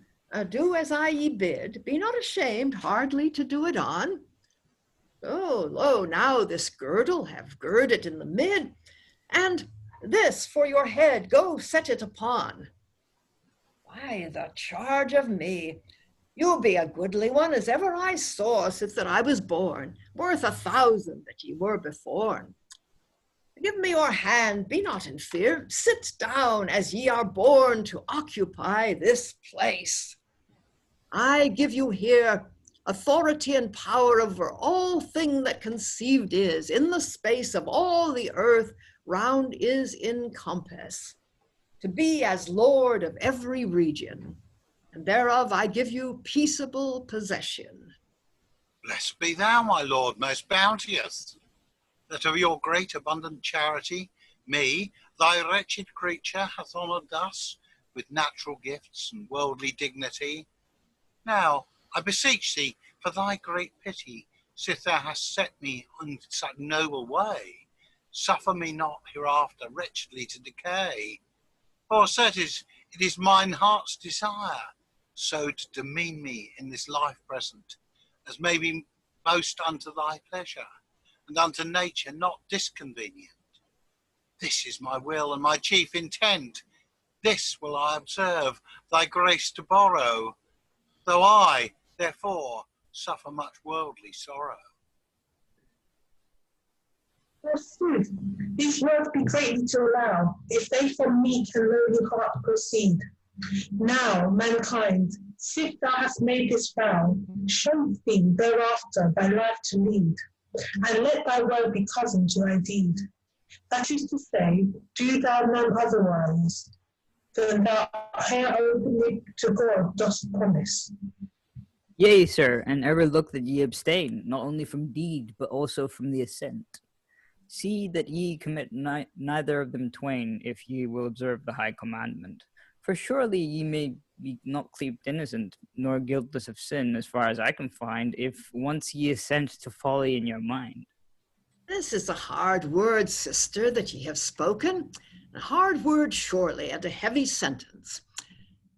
Do as I ye bid. Be not ashamed hardly to do it on. Oh, lo, now this girdle have gird it in the mid, and this for your head, go set it upon. Why, the charge of me, you be a goodly one as ever I saw since that I was born, worth 1,000 that ye were before. Give me your hand, be not in fear, sit down as ye are born to occupy this place. I give you here authority and power over all thing that conceived is, in the space of all the earth round is in compass, to be as lord of every region, and thereof I give you peaceable possession. Blessed be thou, my Lord, most bounteous, that of your great abundant charity, me, thy wretched creature, hath honoured thus, with natural gifts and worldly dignity. Now, I beseech thee, for thy great pity, sith thou hast set me on such noble way, suffer me not hereafter wretchedly to decay. For certes, it is mine heart's desire, so to demean me in this life present, as may be most unto thy pleasure, and unto nature not disconvenient. This is my will and my chief intent. This will I observe, thy grace to borrow, though I, therefore, suffer much worldly sorrow. Forsooth, these words be greatly to allow, if they from meek and lowly heart proceed. Now, mankind, sith thou hast made this vow, show thee thereafter thy life to lead, and let thy word be cousin to thy deed. That is to say, do thou none otherwise than thou here openly to God dost promise. Yea, sir, and ever look that ye abstain, not only from deed, but also from the assent. See that ye commit neither of them twain, if ye will observe the high commandment. For surely ye may be not cleaved innocent, nor guiltless of sin, as far as I can find, if once ye assent to folly in your mind. This is a hard word, sister, that ye have spoken, a hard word surely, and a heavy sentence.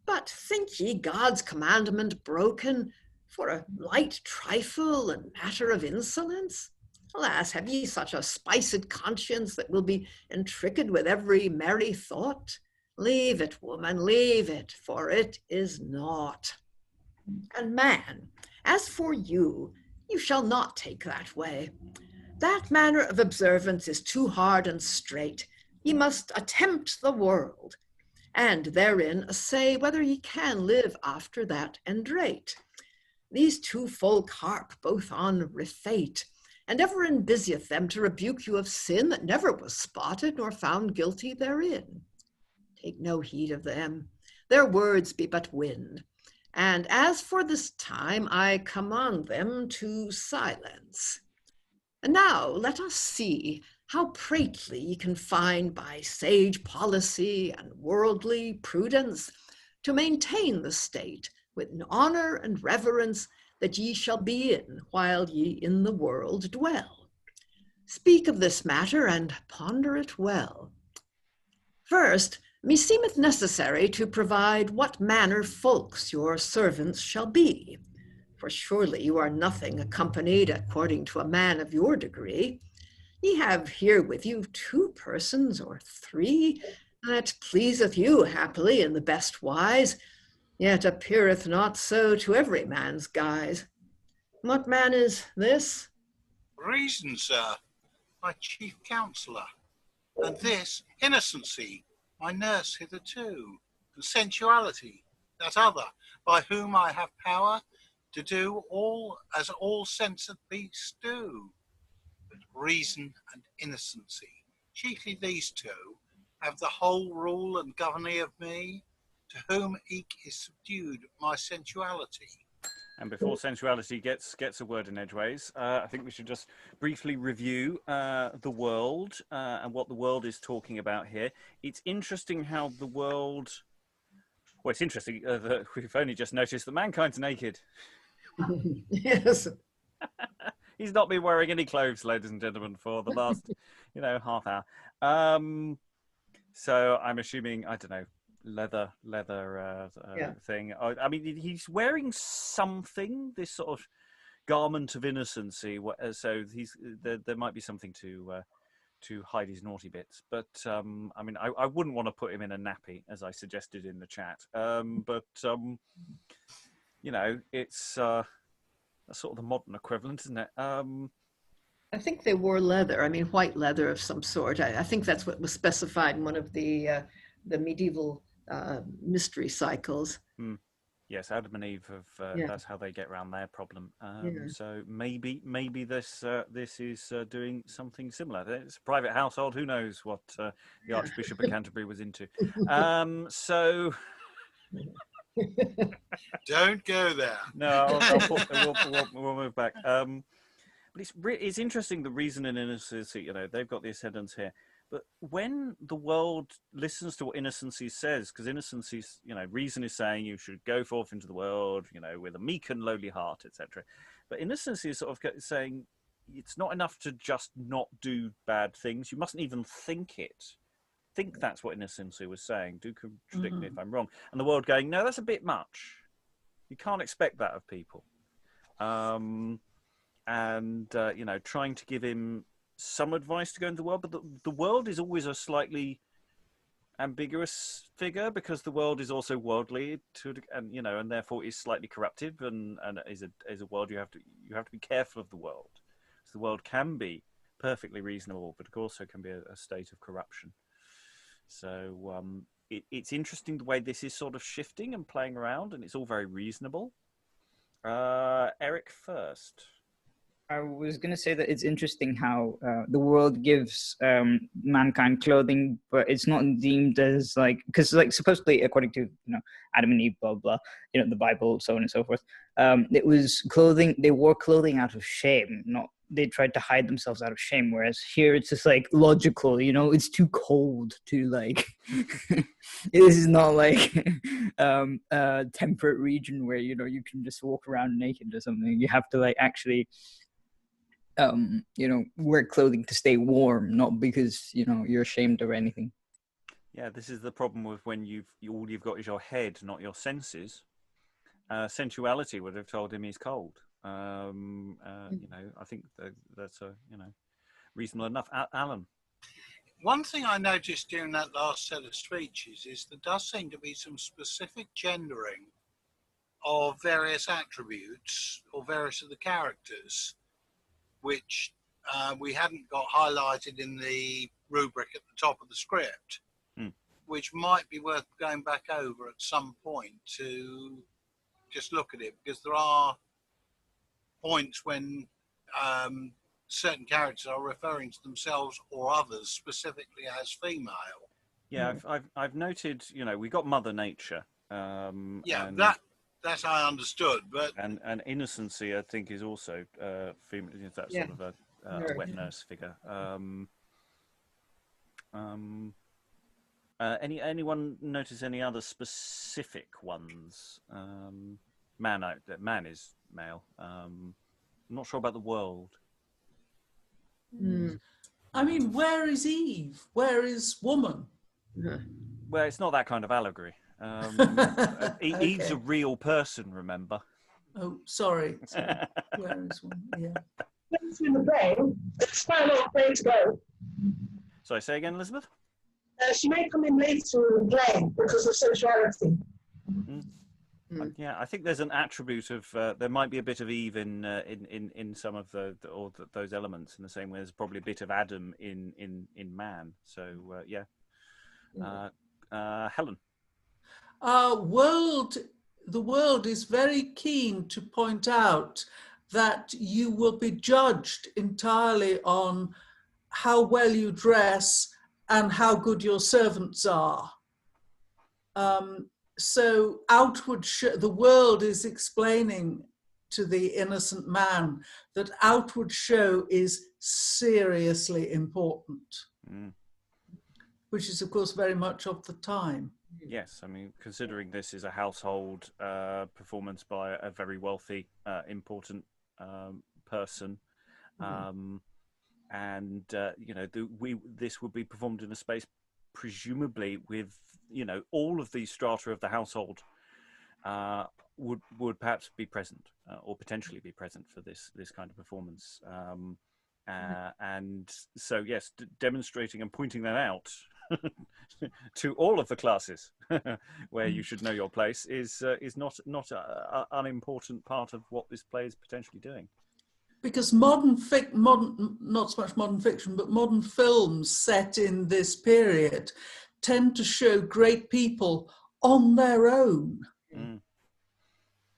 But think ye God's commandment broken for a light trifle and matter of insolence? Alas, have ye such a spiced conscience that will be intricate with every merry thought? Leave it, woman, leave it, for it is naught. And man, as for you, you shall not take that way. That manner of observance is too hard and straight. Ye must attempt the world, and therein assay whether ye can live after that endrate. These two folk harp both on refate, and ever enbusieth them to rebuke you of sin that never was spotted nor found guilty therein. Take no heed of them, their words be but wind, and as for this time I command them to silence. And now let us see how prately ye can find by sage policy and worldly prudence to maintain the state with honor and reverence that ye shall be in while ye in the world dwell. Speak of this matter and ponder it well. First, meseemeth necessary to provide what manner folks your servants shall be. For surely you are nothing accompanied according to a man of your degree. Ye have here with you 2 persons or 3, that pleaseth you happily in the best wise, yet appeareth not so to every man's guise. What man is this? Reason, sir, my chief counsellor, and this Innocency, my nurse hitherto, and Sensuality, that other, by whom I have power to do all as all sensate beasts do. But Reason and Innocency, chiefly these 2, have the whole rule and governey of me, to whom eke is subdued my sensuality. And before sensuality gets a word in edgeways, I think we should just briefly review the world and what the world is talking about here. It's interesting how the world... Well, it's interesting that we've only just noticed that mankind's naked. Yes. He's not been wearing any clothes, ladies and gentlemen, for the last, half hour. So I'm assuming, I don't know, leather Yeah. thing. I mean, he's wearing something, this sort of garment of innocency. So there might be something to hide his naughty bits. But I mean, I wouldn't want to put him in a nappy, as I suggested in the chat. It's sort of the modern equivalent, isn't it? I think they wore leather. I mean, white leather of some sort. I think that's what was specified in one of the medieval mystery cycles. Yes, Adam and Eve have. Yeah. That's how they get around their problem. Yeah. So maybe this is doing something similar. It's a private household. Who knows what the Archbishop of Canterbury was into? So Don't go there. no, we'll move back. But it's interesting, the reason in Innocency, they've got the ascendants here. But when the world listens to what Innocency says, because Innocency, reason is saying you should go forth into the world, with a meek and lowly heart, etc. But Innocency is sort of saying it's not enough to just not do bad things. You mustn't even think it. Think that's what Innocency was saying. Do contradict me if I'm wrong. And the world going, no, that's a bit much. You can't expect that of people. Trying to give him some advice to go into the world, but the world is always a slightly ambiguous figure, because the world is also worldly and therefore is slightly corruptive and is a world you have to be careful of the world. So the world can be perfectly reasonable, but it also can be a state of corruption. So it's interesting the way this is sort of shifting and playing around, and it's all very reasonable. Eric first. I was going to say that it's interesting how the world gives mankind clothing, but it's not deemed as because supposedly according to Adam and Eve, blah blah, the Bible, so on and so forth. It was clothing. They wore clothing out of shame, not they tried to hide themselves out of shame. Whereas here it's just logical. It's too cold to this is not a temperate region where you can just walk around naked or something. You have to actually. Wear clothing to stay warm, not because you're ashamed or anything. Yeah, this is the problem with when all you've got is your head, not your senses. Sensuality would have told him he's cold. I think that's reasonable enough. Alan. One thing I noticed during that last set of speeches is there does seem to be some specific gendering of various attributes or various of the characters, which we hadn't got highlighted in the rubric at the top of the script, which might be worth going back over at some point to just look at it, because there are points when certain characters are referring to themselves or others specifically as female. Yeah, I've noted, we got Mother Nature. That I understood, but and Innocency, I think, is also female. That sort of a wet nurse figure. Anyone notice any other specific ones? Man is male. I'm not sure about the world. Mm. I mean, where is Eve? Where is woman? Well, it's not that kind of allegory. Eve's a Okay. real person, remember? Oh, sorry. Where is woman? Yeah. In the brain, it's quite a long way to go. Sorry, say again, Elizabeth? She may come in later in the play because of sensuality. Yeah, I think there's an attribute of there might be a bit of Eve in some of those elements, in the same way there's probably a bit of Adam in man. So yeah, Helen. The world is very keen to point out that you will be judged entirely on how well you dress and how good your servants are. So the world is explaining to the innocent man that outward show is seriously important, which is, of course, very much of the time. Yes, I mean, considering this is a household performance by a very wealthy, important person, and you know, this would be performed in a space presumably with, you know, all of these strata of the household would perhaps be present or potentially be present for this kind of performance, and so yes, demonstrating and pointing that out to all of the classes where you should know your place is not an unimportant part of what this play is potentially doing. Because not so much modern fiction, but modern films set in this period tend to show great people on their own,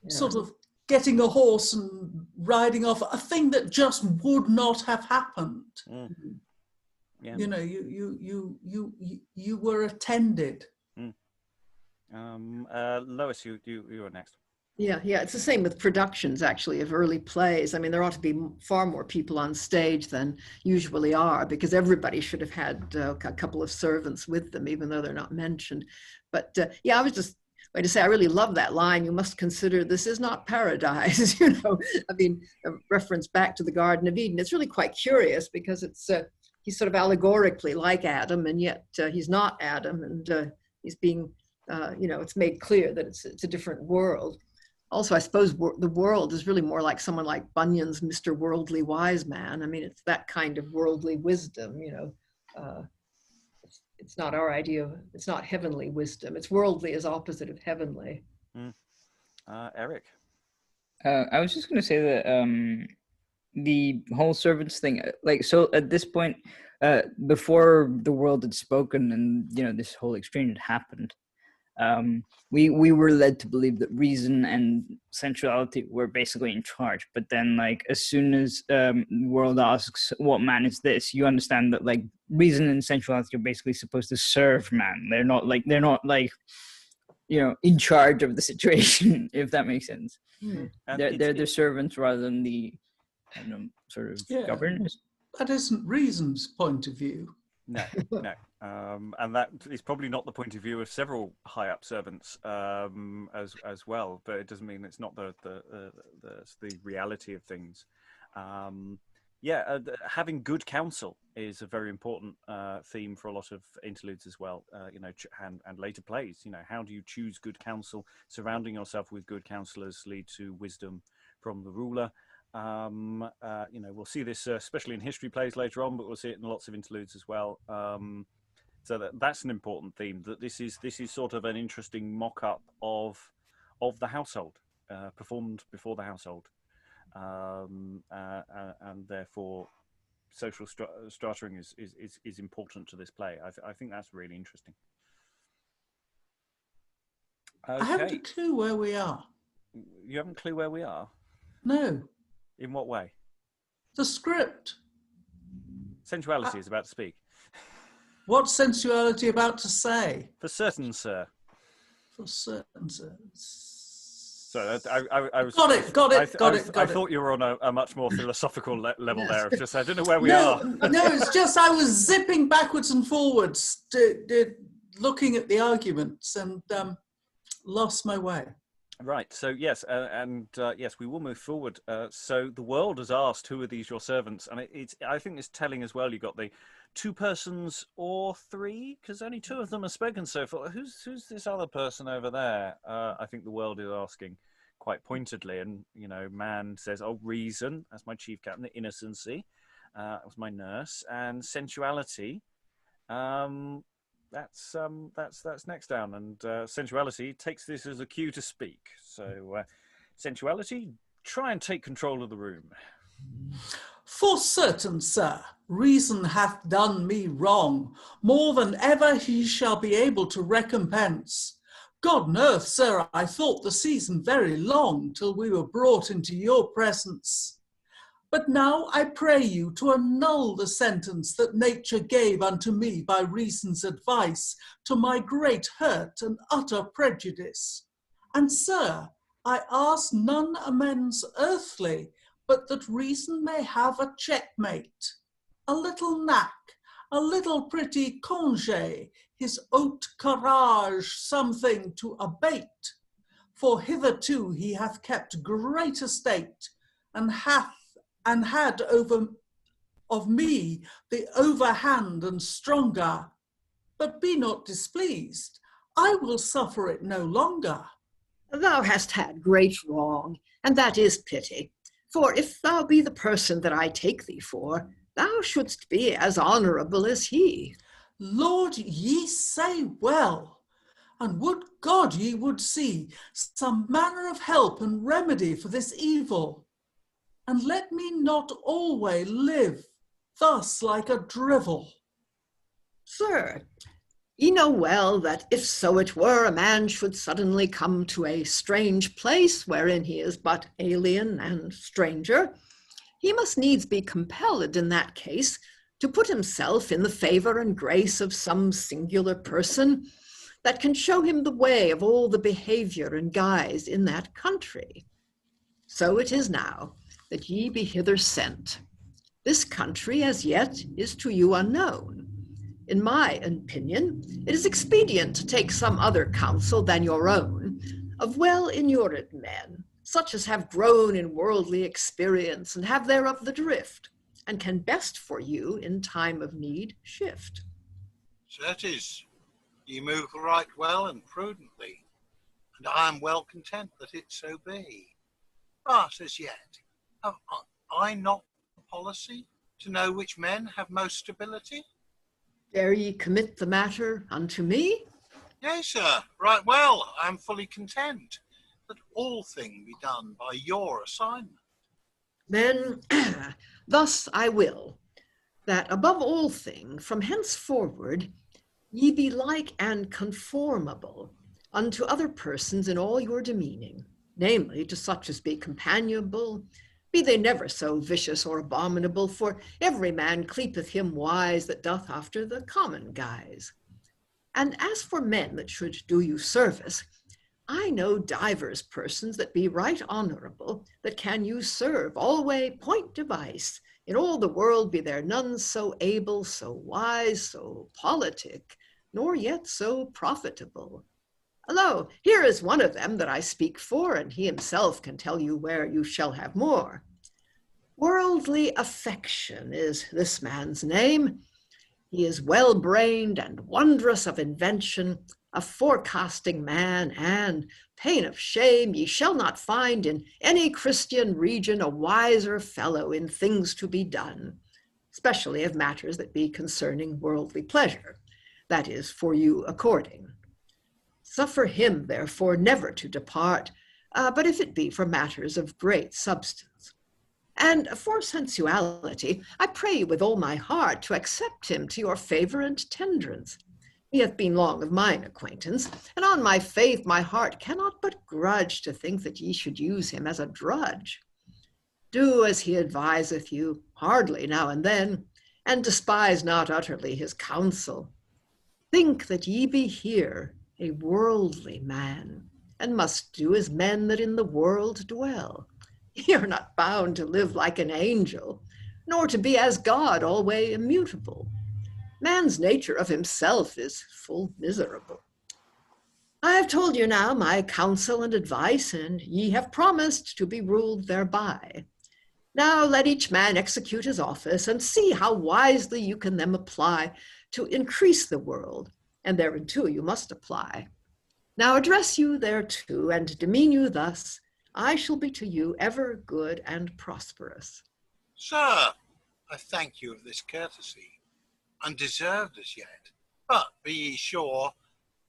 sort of getting a horse and riding off, a thing that just would not have happened. Yeah. You know, you were attended. Lois, you are next. Yeah, it's the same with productions, actually, of early plays. I mean, there ought to be far more people on stage than usually are, because everybody should have had a couple of servants with them, even though they're not mentioned. But yeah, I was just going to say, I really love that line, you must consider this is not paradise, you know. I mean, a reference back to the Garden of Eden. It's really quite curious, because it's he's sort of allegorically like Adam, and yet he's not Adam, and he's being, you know, it's made clear that it's a different world. Also, I suppose the world is really more like someone like Bunyan's Mr. Worldly Wise Man. I mean, it's that kind of worldly wisdom, you know. It's not our idea, it's not heavenly wisdom. It's worldly as opposite of heavenly. Eric? I was just going to say that the whole servants thing, like, so at this point, before the world had spoken and, you know, this whole exchange had happened, we were led to believe that reason and sensuality were basically in charge. But then, like, as soon as the world asks, what man is this, you understand that, like, reason and sensuality are basically supposed to serve man. They're not like, you know, in charge of the situation, if that makes sense. They're the servants rather than the, I don't know, sort of governors. That isn't reason's point of view. No. And that is probably not the point of view of several high-up servants as well. But it doesn't mean it's not the reality of things. Having good counsel is a very important theme for a lot of interludes as well. You know, and later plays. You know, how do you choose good counsel? Surrounding yourself with good counselors lead to wisdom from the ruler. You know, we'll see this especially in history plays later on, but we'll see it in lots of interludes as well. So that's an important theme. That this is sort of an interesting mock-up of the household, performed before the household, and therefore social strataing is important to this play. I think that's really interesting. Okay. I haven't a clue where we are. You haven't a clue where we are? No. In what way? The script. Sensuality is about to speak. What's sensuality about to say? For certain, sir. For certain, sir. So I was. Got it. I thought you were on a much more philosophical level there. It's just I don't know where we are. No, it's just I was zipping backwards and forwards, looking at the arguments, and lost my way. Right. So yes, yes, we will move forward. So the world has asked, "Who are these your servants?" And it's. I think it's telling as well. You got the two persons or three, because only two of them have spoken so far. Who's this other person over there? I think the world is asking quite pointedly, and man says, "Oh, reason." That's my chief captain. The Innocency, was my nurse, and sensuality. That's next down, and sensuality takes this as a cue to speak. So, sensuality, try and take control of the room. For certain, sir, reason hath done me wrong, more than ever he shall be able to recompense. God knoweth, sir, I thought the season very long till we were brought into your presence. But now I pray you to annul the sentence that nature gave unto me by reason's advice, to my great hurt and utter prejudice. And, sir, I ask none amends earthly, but that reason may have a checkmate, a little knack, a little pretty congé, his haute courage something to abate. For hitherto he hath kept great estate, and had over of me the overhand and stronger. But be not displeased, I will suffer it no longer. Thou hast had great wrong, and that is pity. For if thou be the person that I take thee for, thou shouldst be as honourable as he. Lord, ye say well, and would God ye would see some manner of help and remedy for this evil. And let me not always live thus like a drivel. Sir, ye know well that if so it were a man should suddenly come to a strange place wherein he is but alien and stranger, he must needs be compelled in that case to put himself in the favour and grace of some singular person that can show him the way of all the behaviour and guise in that country. So it is now that ye be hither sent. This country as yet is to you unknown. In my opinion, it is expedient to take some other counsel than your own, of well-inured men, such as have grown in worldly experience and have thereof the drift, and can best for you in time of need shift. Certes, ye move right well and prudently, and I am well content that it so be. But as yet, have I not the policy to know which men have most stability? Dare ye commit the matter unto me? Yea, sir, right well, I am fully content that all thing be done by your assignment. Then thus I will, that above all thing, from henceforward, ye be like and conformable unto other persons in all your demeaning, namely to such as be companionable, be they never so vicious or abominable, for every man cleepeth him wise that doth after the common guise. And as for men that should do you service, I know divers persons that be right honourable, that can you serve alway point device. In all the world be there none so able, so wise, so politic, nor yet so profitable. Lo, here is one of them that I speak for, and he himself can tell you where you shall have more. Worldly affection is this man's name. He is well-brained and wondrous of invention, a forecasting man, and, pain of shame, ye shall not find in any Christian region a wiser fellow in things to be done, especially of matters that be concerning worldly pleasure, that is, for you according. Suffer him, therefore, never to depart, but if it be for matters of great substance. And for sensuality, I pray you with all my heart to accept him to your favour and tendrance. He hath been long of mine acquaintance, and on my faith my heart cannot but grudge to think that ye should use him as a drudge. Do as he adviseth you, hardly now and then, and despise not utterly his counsel. Think that ye be here a worldly man, and must do as men that in the world dwell. Ye are not bound to live like an angel, nor to be as God alway immutable. Man's nature of himself is full miserable. I have told you now my counsel and advice, and ye have promised to be ruled thereby. Now let each man execute his office, and see how wisely you can them apply to increase the world, and thereunto you must apply. Now address you thereto, and demean you thus, I shall be to you ever good and prosperous. Sir, I thank you of this courtesy, undeserved as yet, but be ye sure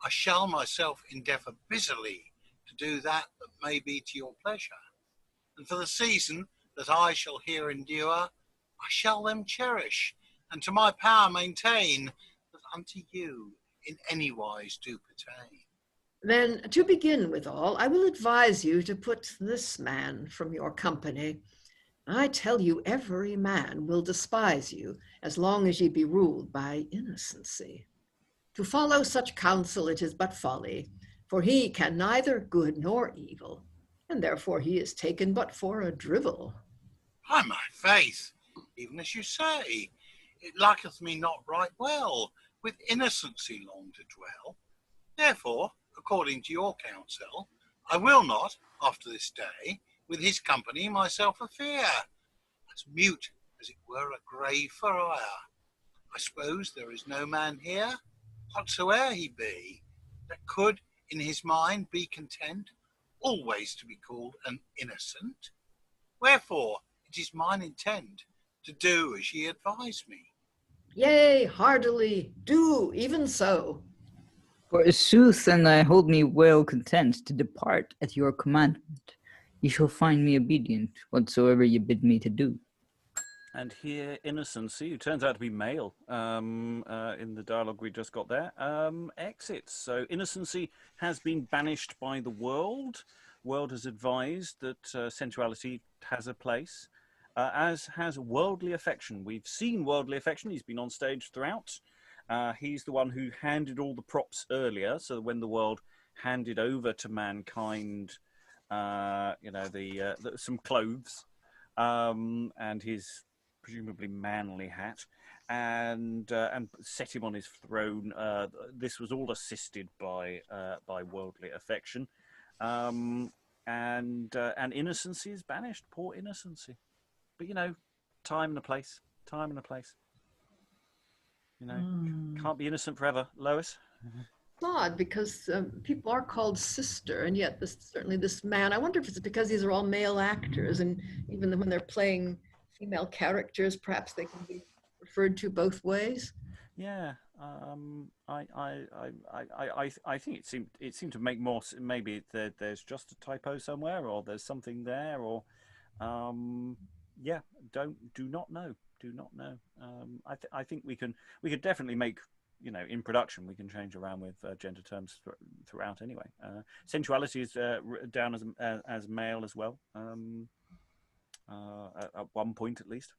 I shall myself endeavour busily to do that may be to your pleasure. And for the season that I shall here endure, I shall them cherish, and to my power maintain, that unto you in any wise do pertain. Then, to begin withal, I will advise you to put this man from your company. I tell you, every man will despise you, as long as ye be ruled by innocency. To follow such counsel it is but folly, for he can neither good nor evil, and therefore he is taken but for a drivel. By my faith, even as you say, it liketh me not right well, with innocency long to dwell. Therefore, according to your counsel, I will not, after this day, with his company myself afear, as mute as it were a grave for ire. I suppose there is no man here, whatsoe'er he be, that could in his mind be content always to be called an innocent. Wherefore it is mine intent to do as ye advise me. Yea, heartily, do even so. For a sooth, and I hold me well content to depart at your commandment. Ye shall find me obedient, whatsoever ye bid me to do. And here, Innocency, who turns out to be male in the dialogue we just got there, exits. So Innocency has been banished by the world. World has advised that sensuality has a place, as has worldly affection. We've seen worldly affection. He's been on stage throughout. He's the one who handed all the props earlier, so that when the world handed over to mankind, some clothes and his presumably manly hat, and set him on his throne. This was all assisted by worldly affection, and Innocency is banished. Poor Innocency, but time and a place. Time and a place. Can't be innocent forever, Lois. It's odd because people are called sister, and yet certainly this man, I wonder if it's because these are all male actors, and even when they're playing female characters, perhaps they can be referred to both ways. Yeah, I think it seemed to make more. Maybe there's just a typo somewhere, or there's something there, or do not know. I think we could definitely make, in production we can change around with gender terms throughout anyway. Sensuality is down as male as well, at one point at least.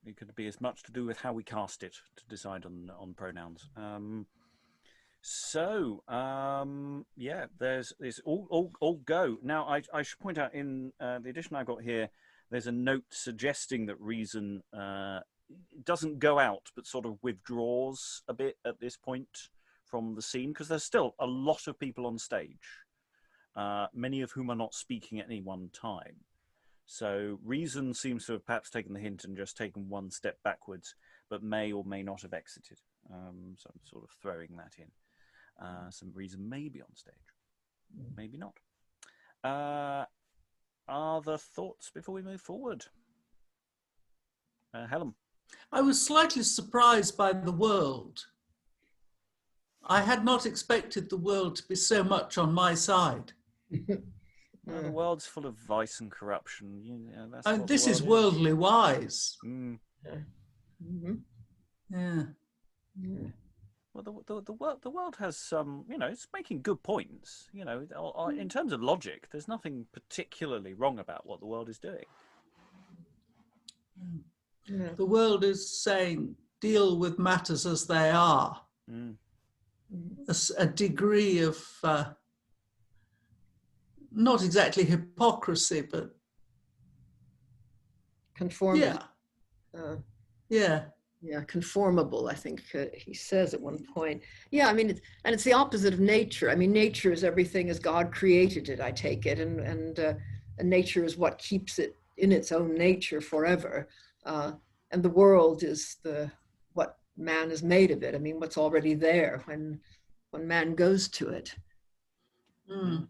It could be as much to do with how we cast it to decide on pronouns. There's all go. Now I should point out in the edition I got here, there's a note suggesting that reason doesn't go out, but sort of withdraws a bit at this point from the scene, because there's still a lot of people on stage, many of whom are not speaking at any one time. So reason seems to have perhaps taken the hint and just taken one step backwards, but may or may not have exited. So I'm sort of throwing that in. Some reason may be on stage, maybe not. Other thoughts before we move forward? Helen? I was slightly surprised by the world. I had not expected the world to be so much on my side. Well, the world's full of vice and corruption. This is worldly wise. Yeah. Well, the world has some, it's making good points. In terms of logic, there's nothing particularly wrong about what the world is doing. The world is saying, deal with matters as they are. A degree of, not exactly hypocrisy, but conformity. yeah. Yeah, conformable, I think he says at one point. Yeah, I mean, it's the opposite of nature. I mean, nature is everything as God created it, I take it, and nature is what keeps it in its own nature forever. And the world is what man is made of it. I mean, what's already there when man goes to it. Mm.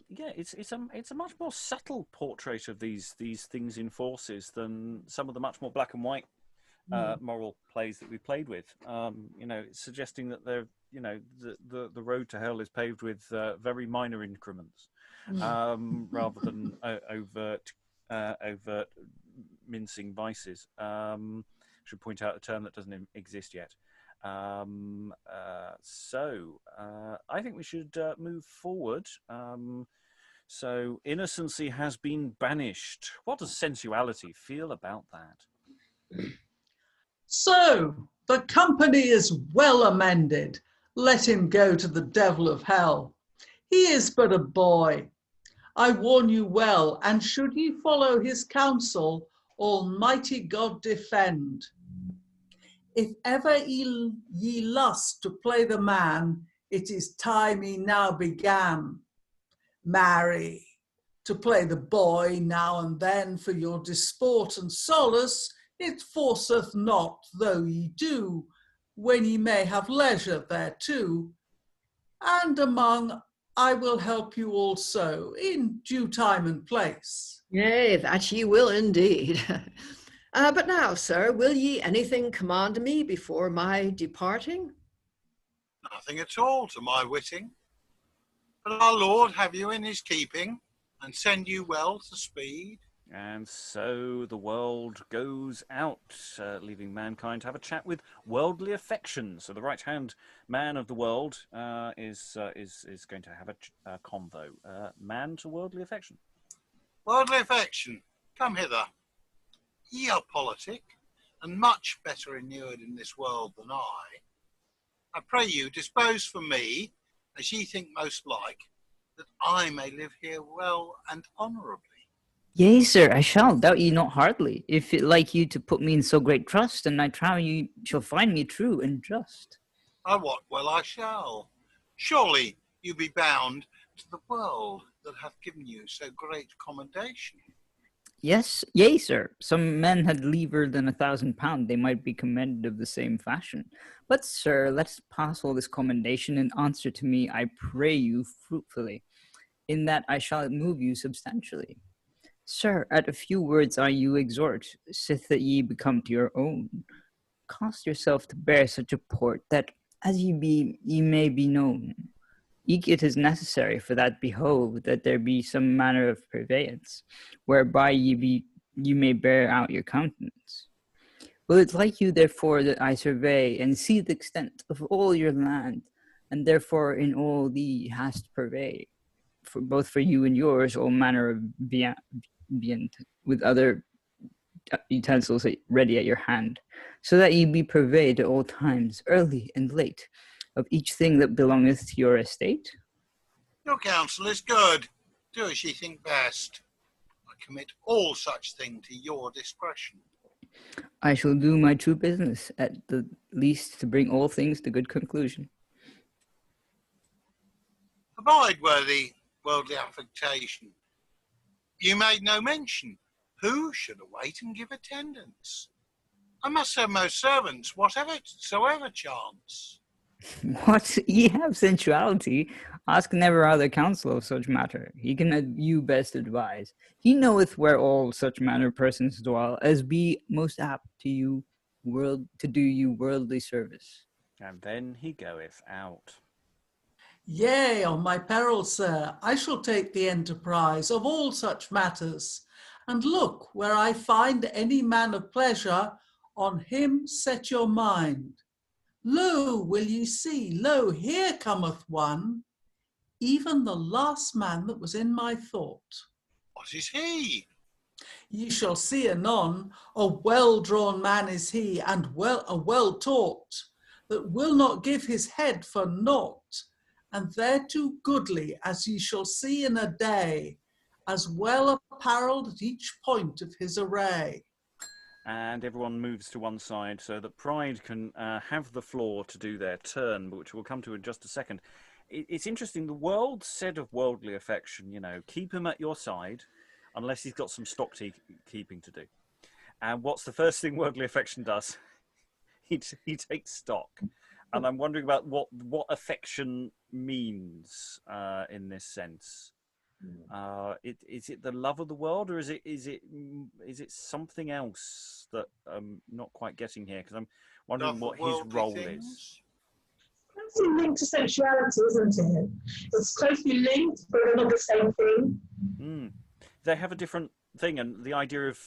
Yeah, it's a much more subtle portrait of these things in forces than some of the much more black and white moral plays that we played with. You know, it's suggesting that the road to hell is paved with very minor increments, rather than overt mincing vices. Should point out a term that doesn't exist yet. So I think we should move forward. So innocency has been banished. What does sensuality feel about that? So the company is well amended. Let him go to the devil of hell. He is but a boy. I warn you well, and should ye follow his counsel, Almighty God defend. If ever ye lust to play the man, it is time he now began. Marry, to play the boy now and then for your disport and solace, it forceth not, though ye do, when ye may have leisure thereto. And among I will help you also in due time and place. Yea, that ye will indeed. But now, sir, will ye anything command me before my departing? Nothing at all to my witting. But our Lord have you in his keeping, and send you well to speed. And so the world goes out, leaving mankind to have a chat with worldly affection. So the right-hand man of the world is going to have a convo. Man to worldly affection. Worldly affection, come hither. Ye are politic, and much better inured in this world than I pray you, dispose for me, as ye think most like, that I may live here well and honourably. Yea, sir, I shall, doubt ye not hardly, if it like you to put me in so great trust, and I trow you shall find me true and just. I wot well I shall. Surely you be bound to the world that hath given you so great commendation. Yes, yea, sir, some men had liever than £1,000 they might be commended of the same fashion. But, sir, let's pass all this commendation and answer to me, I pray you, fruitfully, in that I shall move you substantially. Sir, at a few words I you exhort, sith that ye become to your own. Cost yourself to bear such a port, that, as ye be, ye may be known. Eke it is necessary for that behove that there be some manner of purveyance, whereby ye may bear out your countenance. Will it like you therefore that I survey and see the extent of all your land, and therefore in all thee hast purvey, for both for you and yours all manner of viand, with other utensils ready at your hand, so that ye be purveyed at all times, early and late, of each thing that belongeth to your estate? Your counsel is good. Do as ye think best. I commit all such thing to your discretion. I shall do my true business, at the least to bring all things to good conclusion. Abide worldly affectation. You made no mention. Who should await and give attendance? I must have most servants, whatsoever chance. What? Ye have sensuality. Ask never other counsel of such matter. He can you best advise. He knoweth where all such manner persons dwell, as be most apt to do you worldly service. And then he goeth out. Yea, on my peril, sir, I shall take the enterprise of all such matters, and look where I find any man of pleasure, on him set your mind. Lo, will ye see, lo, here cometh one, even the last man that was in my thought. What is he? Ye shall see anon, a well-drawn man is he, and well taught, that will not give his head for naught, and thereto goodly, as ye shall see in a day, as well apparelled at each point of his array. and everyone moves to one side so that Pride can have the floor to do their turn, which we'll come to in just a second. It's interesting, the world said of worldly affection, you know, keep him at your side unless he's got some stock keeping to do. And what's the first thing worldly affection does? He takes stock. And I'm wondering about what affection means in this sense. Is it the love of the world, or is it something else that I'm not quite getting here? Because I'm wondering what his role is. Closely linked to sensuality, isn't it? It's closely linked, but they're not the same thing. They have a different thing, and the idea of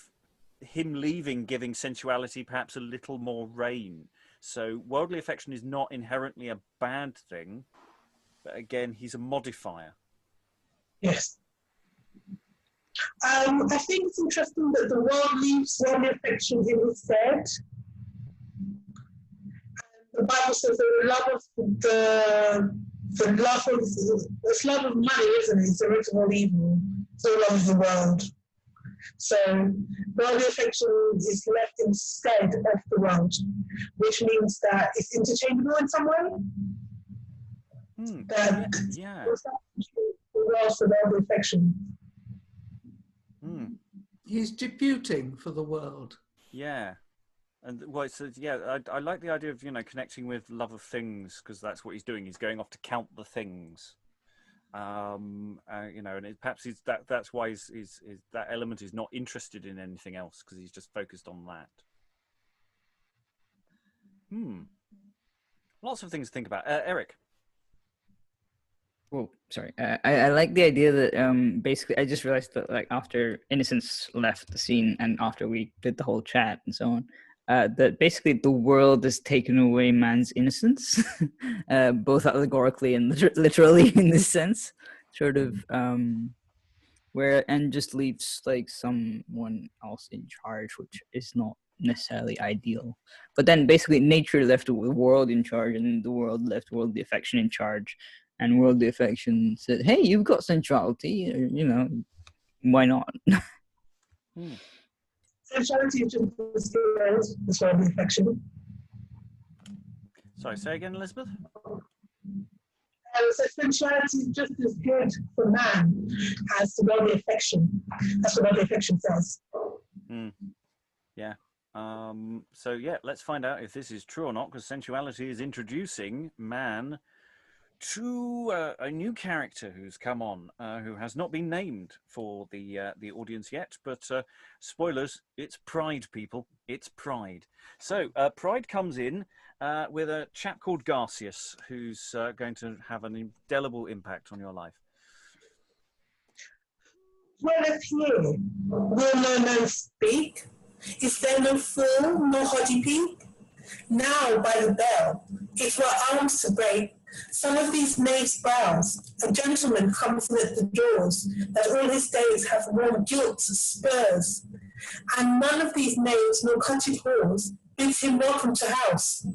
him leaving, giving sensuality perhaps a little more reign. So worldly affection is not inherently a bad thing, but again, he's a modifier. Yes. I think it's interesting that the world leaves worldly affection in its stead. The Bible says that it's love of money, isn't it? It's the root of all evil. It's all love of the world. So worldly affection is left instead of the world, which means that it's interchangeable in some way. Yeah. The world for worldly affection. He's deputing for the world. Yeah. And well, so yeah, I like the idea of, you know, connecting with love of things, because that's what he's doing. He's going off to count the things, you know, and perhaps that's why he's that element is not interested in anything else, because he's just focused on that. Lots of things to think about. Eric. Oh, sorry. I like the idea that basically I just realized that, like, after Innocence left the scene and after we did the whole chat and so on, that basically the world has taken away man's innocence, both allegorically and literally in this sense, sort of, and just leaves like someone else in charge, which is not necessarily ideal. But then basically nature left the world in charge, and the world left worldly affection in charge, and worldly affection said, hey, you've got sensuality, you know, why not? Sensuality is just as good as worldly affection. Sorry, say again, Elizabeth? So sensuality is just as good for man as the worldly affection. That's what worldly affection says. Yeah. So yeah, let's find out if this is true or not, because sensuality is introducing man to a new character who's come on, who has not been named for the audience yet, but spoilers, it's Pride, people, it's Pride. So Pride comes in with a chap called Garcius, who's going to have an indelible impact on your life. Dwelleth here, will no man speak? Is there no fool, no haughty peak? Now by the bell, if were arms to break, some of these knaves' brows, a gentleman comes in at the doors, that all his days have worn gilt spurs, and none of these knaves nor country whores bids him welcome to house.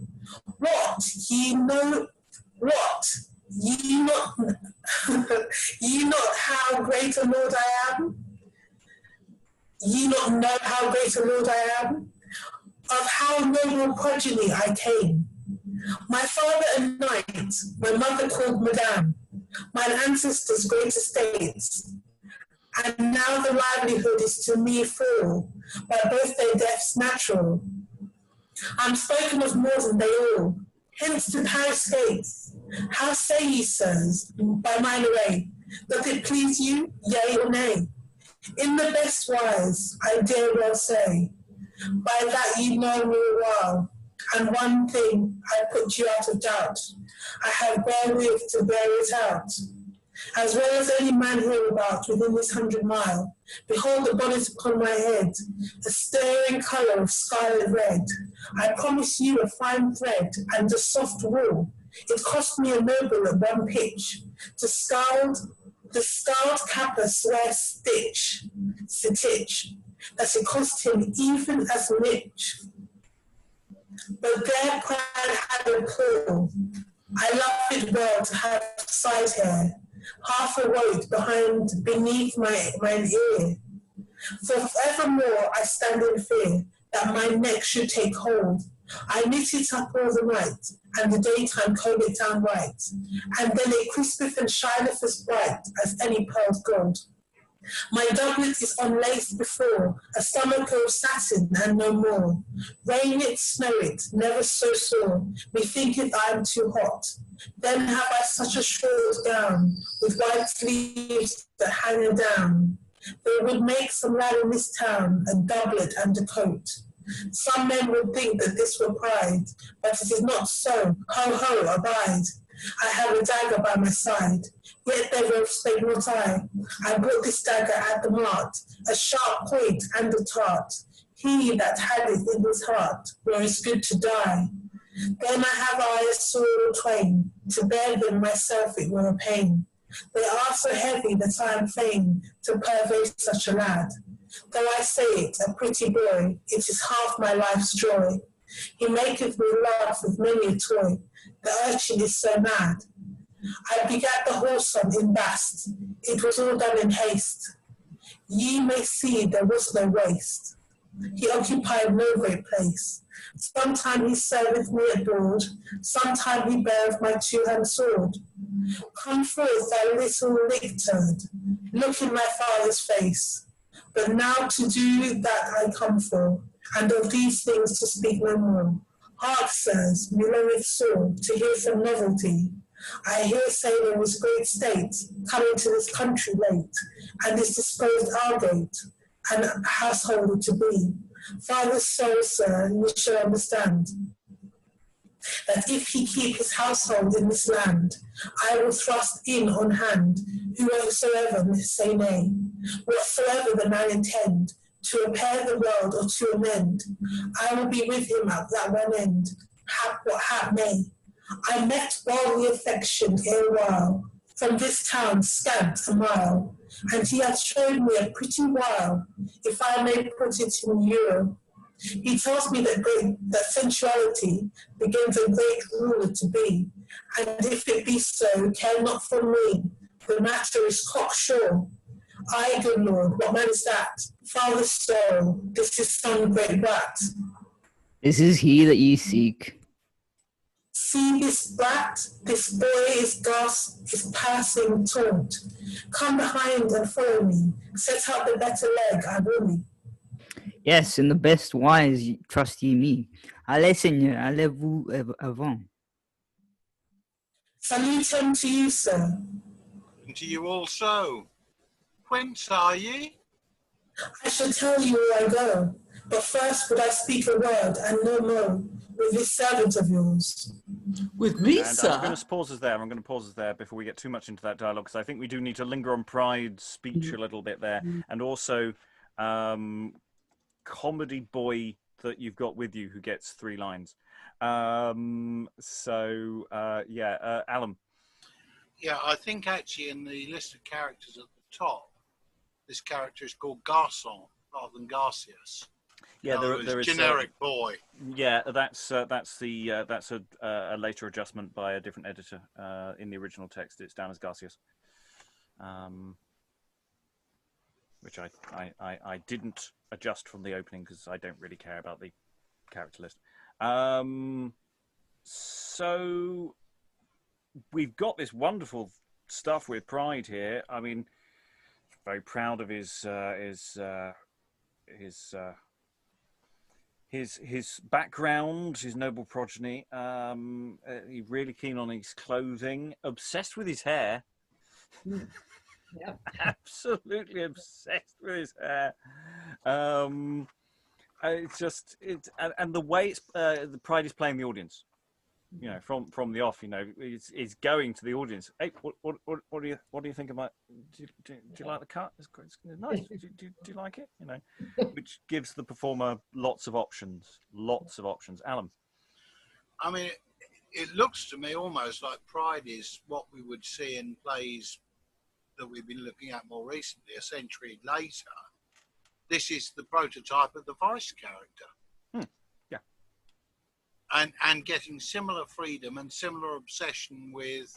What, ye know, what, ye not, ye not how great a lord I am? Ye not know how great a lord I am? Of how noble progeny I came. My father a knight, my mother called Madame, mine ancestors' great estates, and now the livelihood is to me full, by both their deaths natural. I'm spoken of more than they all, hence to Paris gates. How say ye, sirs, by mine array, doth it please you, yea or nay? In the best wise, I dare well say, by that ye know me well, and one thing I put you out of doubt, I have wherewith to bear it out. As well as any man hereabout within this 100 mile, behold the bonnet upon my head, a stirring colour of scarlet red. I promise you a fine thread and a soft wool. It cost me a noble at one pitch. The scald capper swear stitch, that it cost him even as much. But their pride had a pull. I love it well to have side hair, half awoke beneath mine ear. For evermore I stand in fear, that my neck should take hold. I knit it up all the night, and the daytime comb it down right, and then it crispeth and shineth as bright as any pearled gold. My doublet is unlaced before, a stomach of satin and no more. Rain it, snow it, never so sore, methinketh I am too hot. Then have I such a short gown, with white sleeves that hang down. They would make some lad in this town a doublet and a coat. Some men would think that this were pride, but it is not so. Ho, ho, abide. I have a dagger by my side, yet thereof spake not I. I brought this dagger at the mart, a sharp point and a tart. He that had it in his heart were as good to die. Then have I a sword or twain, to bear them myself it were a pain. They are so heavy that I am fain to purvey such a lad. Though I say it, a pretty boy, it is half my life's joy. He maketh me laugh with many a toy. The urchin is so mad. I begat the wholesome in Bast. It was all done in haste. Ye may see there was no waste. He occupied no great place. Sometime he serveth me at board, sometime he beareth my two-hand sword. Come forth, thou little lictord, look in my father's face. But now to do that I come for, and of these things to speak no more. Hark, sirs, me longeth sore to hear some novelty. I hear say there was great state coming to this country late, and is disposed our gate, and a householder to be. Father's soul, sir, you shall understand, that if he keep his household in this land, I will thrust in on hand whosoever may say nay, whatsoever the man intend, to repair the world or to amend. I will be with him at that one end, hap what hap may. I met worldly affection erewhile, from this town scant a mile, and he hath showed me a pretty while, if I may put it in euro. He tells me that sensuality begins a great ruler to be, and if it be so, care not for me, the matter is cocksure. Aye, good Lord, what man is that? Father's soul, this is some great brat. This is he that ye seek. See this brat, this boy is passing taunt. Come behind and follow me, set out the better leg, I will me. Yes, in the best wise trust ye me. Allez, Seigneur, allez-vous avant. Salutem to you, sir. And to you also. Whence are ye? I shall tell you where I go, but first would I speak a word and no more with this servant of yours. With me, And sir? I'm going to pause us there. I'm going to pause us there before we get too much into that dialogue, because I think we do need to linger on Pride's speech a little bit there, and also comedy boy that you've got with you who gets 3 lines. Alan. Yeah, I think actually in the list of characters at the top, this character is called Garçon rather than Garcius. Yeah, there is generic boy. Yeah, that's a later adjustment by a different editor. In the original text, it's down as Garcius, which I didn't adjust from the opening because I don't really care about the character list. So we've got this wonderful stuff with Pride here. I mean, very proud of his background, his noble progeny. He's really keen on his clothing, obsessed with his hair. Yeah. Absolutely obsessed with his hair. And the way the Pride is playing the audience. You know, from the off, you know, it's going to the audience. Hey, what do you think about? Do you like the cut? It's nice. Do you like it? You know, which gives the performer lots of options. Alan. I mean, it looks to me almost like Pride is what we would see in plays that we've been looking at more recently, a century later. This is the prototype of the Vice character. And getting similar freedom and similar obsession with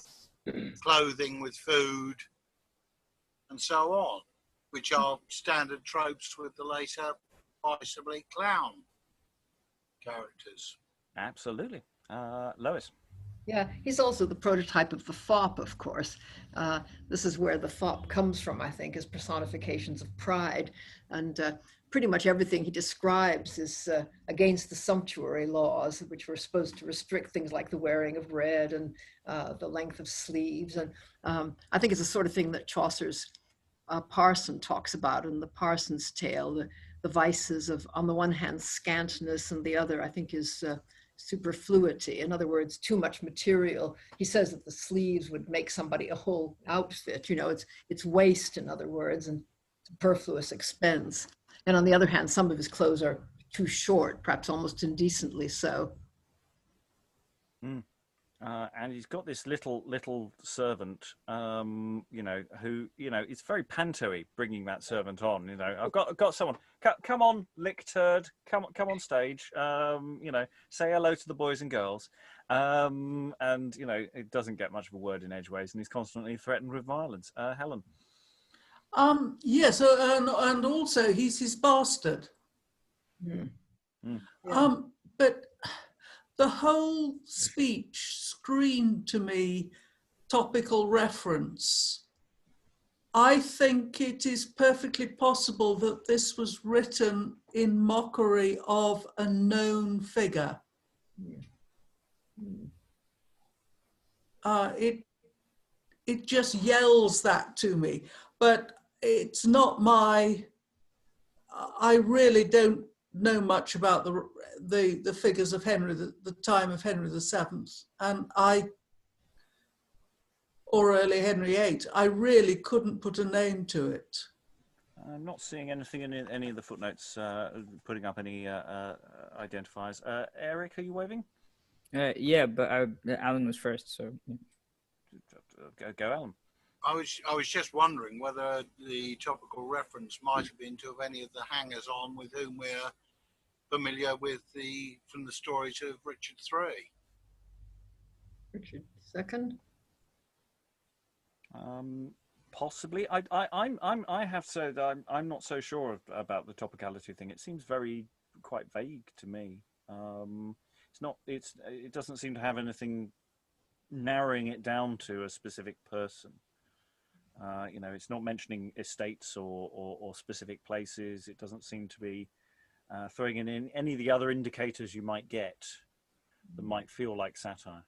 clothing, with food, and so on, which are standard tropes with the later Vice clown. characters. Absolutely. Lois. Yeah, he's also the prototype of the fop, of course. This is where the fop comes from, I think, as personifications of pride. And pretty much everything he describes is against the sumptuary laws, which were supposed to restrict things like the wearing of red and the length of sleeves. And I think it's the sort of thing that Chaucer's Parson talks about in the Parson's Tale, the vices of, on the one hand, scantness, and the other, I think, is superfluity. In other words, too much material. He says that the sleeves would make somebody a whole outfit. You know, it's waste, in other words, and superfluous expense. And on the other hand, some of his clothes are too short, perhaps almost indecently so. And he's got this little servant, you know, who, you know, it's very panto-y bringing that servant on. You know, I've got someone. Come on, lick turd. Come on stage. You know, say hello to the boys and girls. And you know, it doesn't get much of a word in edgeways, and he's constantly threatened with violence. Helen. Yes, and also he's his bastard. Yeah. But the whole speech screamed to me topical reference. I think it is perfectly possible that this was written in mockery of a known figure. It just yells that to me, but it's not my. I really don't know much about the figures of Henry, the time of Henry VII, and or early Henry VIII. I really couldn't put a name to it. I'm not seeing anything in any of the footnotes putting up any identifiers. Eric, are you waving? Yeah, but Alan was first, so Go, Alan. I was just wondering whether the topical reference might have been to any of the hangers-on with whom we're familiar with from the stories of Richard III. Richard II? Possibly. I have said I'm not so sure about the topicality thing. It seems quite vague to me. It doesn't seem to have anything narrowing it down to a specific person. You know, it's not mentioning estates or specific places. It doesn't seem to be throwing in any of the other indicators you might get that might feel like satire.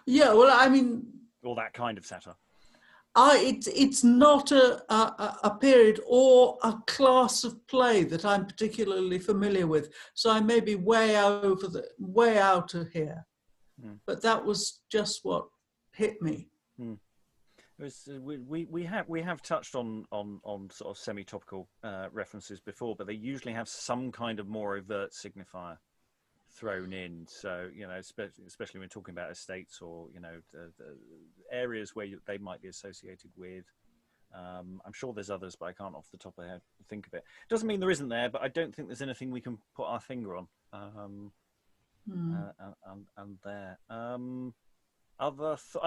Yeah, well, I mean, or that kind of satire. It's not a period or a class of play that I'm particularly familiar with, so I may be way out of here. But that was just what hit me. We have touched on sort of semi-topical references before, but they usually have some kind of more overt signifier thrown in. So, you know, especially when we're talking about estates or, you know, the areas where they might be associated with. I'm sure there's others, but I can't off the top of my head think of it. Doesn't mean there isn't there, but I don't think there's anything we can put our finger on. And there.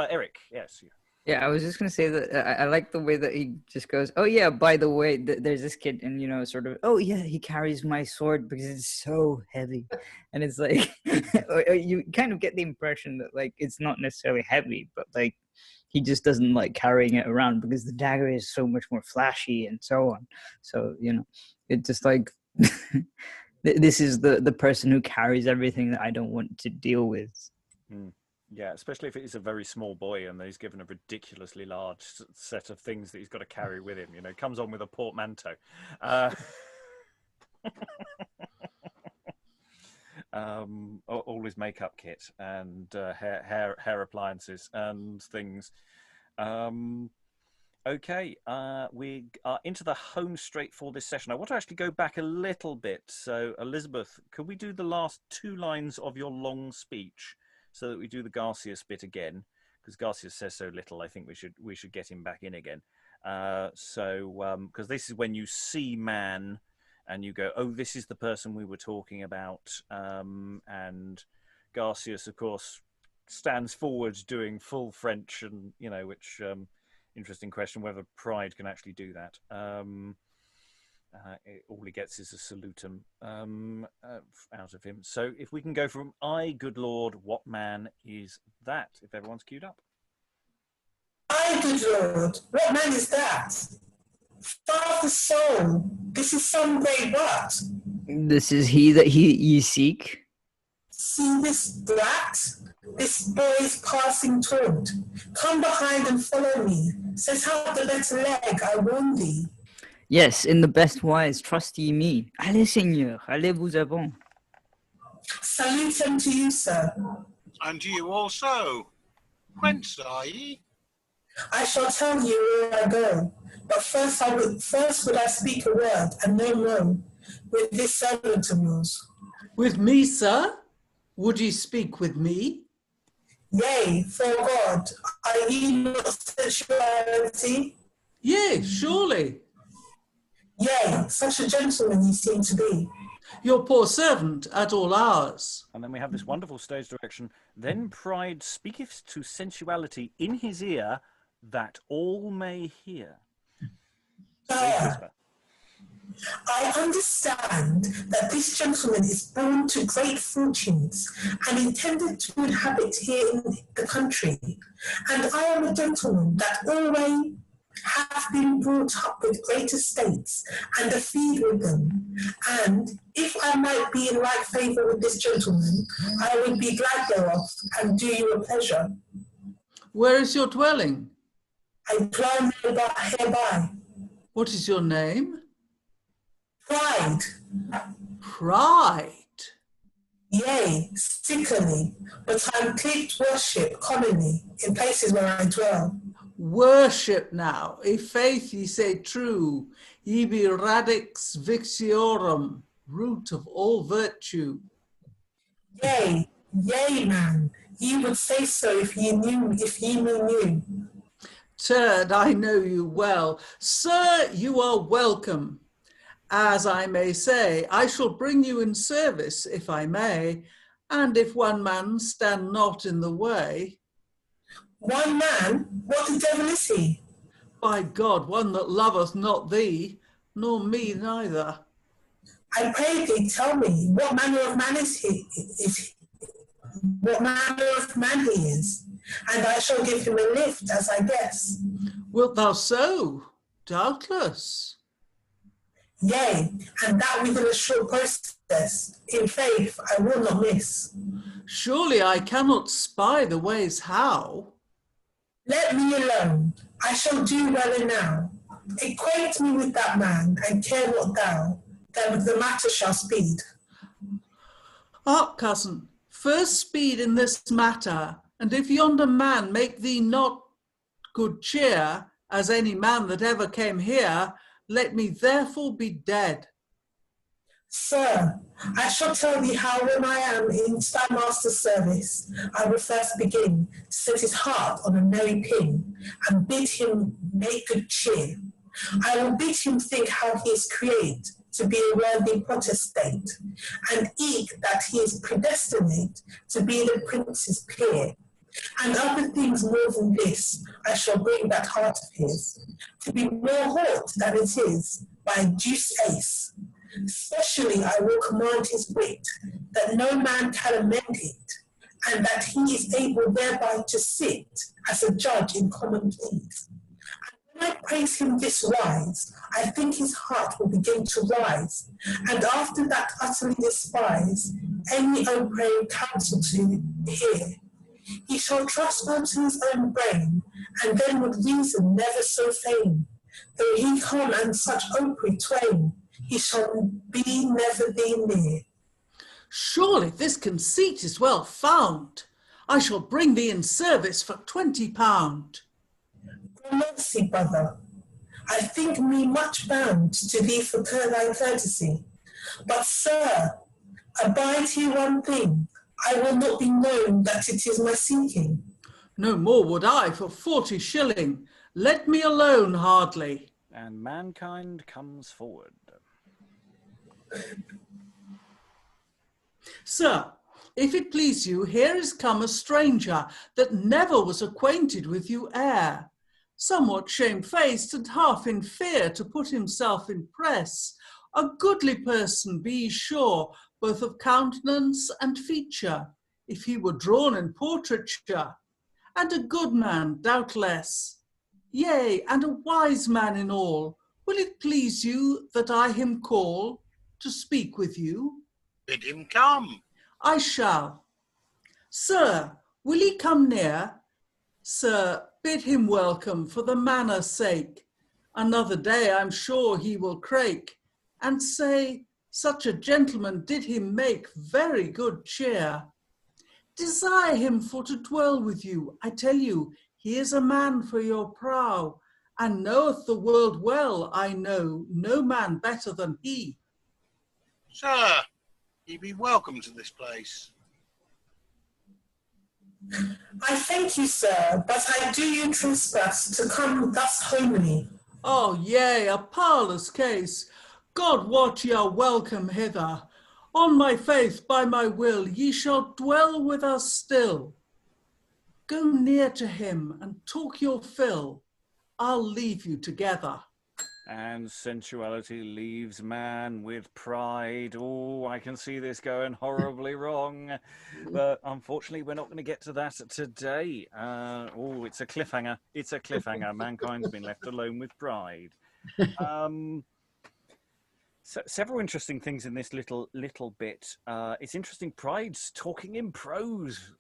Eric, yes. Yeah, I was just gonna say that I like the way that he just goes, "Oh yeah, by the way, there's this kid," and you know, sort of, "Oh yeah, he carries my sword because it's so heavy," and it's like you kind of get the impression that like it's not necessarily heavy, but like he just doesn't like carrying it around because the dagger is so much more flashy and so on. So you know, it just like this is the person who carries everything that I don't want to deal with. Yeah, especially if it is a very small boy and he's given a ridiculously large set of things that he's got to carry with him. You know, comes on with a portmanteau. All his makeup kit and hair appliances and things. Okay, we are into the home straight for this session. I want to actually go back a little bit. So, Elizabeth, could we do the last 2 lines of your long speech? So that we do the Garcius bit again, because Garcius says so little. I think we should get him back in again. Because this is when you see man, and you go, oh, this is the person we were talking about. And Garcius, of course, stands forward doing full French, and you know, which interesting question whether pride can actually do that. All he gets is a salutum out of him. So if we can go from "I, good Lord, what man is that?" If everyone's queued up. I, good Lord, what man is that? Father soul, this is some great what? This is he that ye seek. See this brat, this boy's passing taunt. Come behind and follow me. Set out the better leg, I warn thee. Yes, in the best wise, trust ye me. Allez, Seigneur, allez vous avant. Salute unto you, sir. And you also. Whence are ye? I shall tell you where I go. But first would I speak a word, and no more, with this servant of yours. With me, sir? Would ye speak with me? Yea, for God, are ye not sensuality? Yea, surely. Yea, such a gentleman ye seem to be. Your poor servant at all hours. And then we have this wonderful stage direction. Then pride speaketh to sensuality in his ear, that all may hear. I understand that this gentleman is born to great fortunes and intended to inhabit here in the country. And I am a gentleman that always have been brought up with great estates and a feed with them. And if I might be in like favour with this gentleman, I would be glad thereof and do you a pleasure. Where is your dwelling? I dwell hereby. What is your name? Pride. Pride. Yea, sickly, but I'm clipped worship commonly in places where I dwell. Worship now, if faith ye say true, ye be radix viciorum, root of all virtue. Yea, yea, man, ye would say so if ye me knew. Turd, I know you well. Sir, you are welcome. As I may say, I shall bring you in service, if I may, and if one man stand not in the way. One man? What the devil is he? By God, one that loveth not thee, nor me neither. I pray thee, tell me, what manner of man is he? What manner of man he is? And I shall give him a lift, as I guess. Wilt thou so? Doubtless. Yea, and that within a short process. In faith, I will not miss. Surely I cannot spy the ways how. Let me alone. I shall do well enow. Acquaint me with that man, and care not thou, that the matter shall speed. Hark, cousin, first speed in this matter, and if yonder man make thee not good cheer, as any man that ever came here, let me therefore be dead. Sir, I shall tell thee how when I am in thy master's service, I will first begin to set his heart on a merry pin, and bid him make good cheer. I will bid him think how he is created to be a worthy potestate, and eke that he is predestinate to be the prince's peer. And other things more than this, I shall bring that heart of his, to be more hot than it is, by deuce ace. Especially I will command his wit, that no man can amend it, and that he is able thereby to sit as a judge in common pleas. And when I praise him this wise, I think his heart will begin to rise, and after that utterly despise any oppressive counsel to hear. He shall trust unto his own brain, and then would reason never so fain. Though he come and such opry twain, he shall be never be near. Surely this conceit is well found. I shall bring thee in service for £20. Mercy, brother, I think me much bound to thee for thy courtesy. But, sir, abide here one thing, I will not be known that it is my seeking. No more would I for 40 shilling. Let me alone hardly. And mankind comes forward. Sir, if it please you, here is come a stranger that never was acquainted with you ere. Somewhat shamefaced and half in fear to put himself in press, A goodly person, be sure, both of countenance and feature, if he were drawn in portraiture, and a good man, doubtless, yea, and a wise man in all. Will it please you that I him call to speak with you? Bid him come. I shall. Sir, will he come near? Sir, bid him welcome for the manner's sake. Another day I'm sure he will crake, and say, such a gentleman did him make very good cheer. Desire him for to dwell with you. I tell you, he is a man for your prow, and knoweth the world well, I know, no man better than he. Sir, ye be welcome to this place. I thank you, sir, but I do you trespass to come thus homely. Oh, yea, a parlous case. God wot ye are welcome hither. On my faith, by my will, ye shall dwell with us still. Go near to him and talk your fill. I'll leave you together. And sensuality leaves man with pride. Oh, I can see this going horribly wrong. But unfortunately, we're not going to get to that today. Oh, it's a cliffhanger. It's a cliffhanger. Mankind's been left alone with pride. So, several interesting things in this little bit. It's interesting. Pride's talking in prose,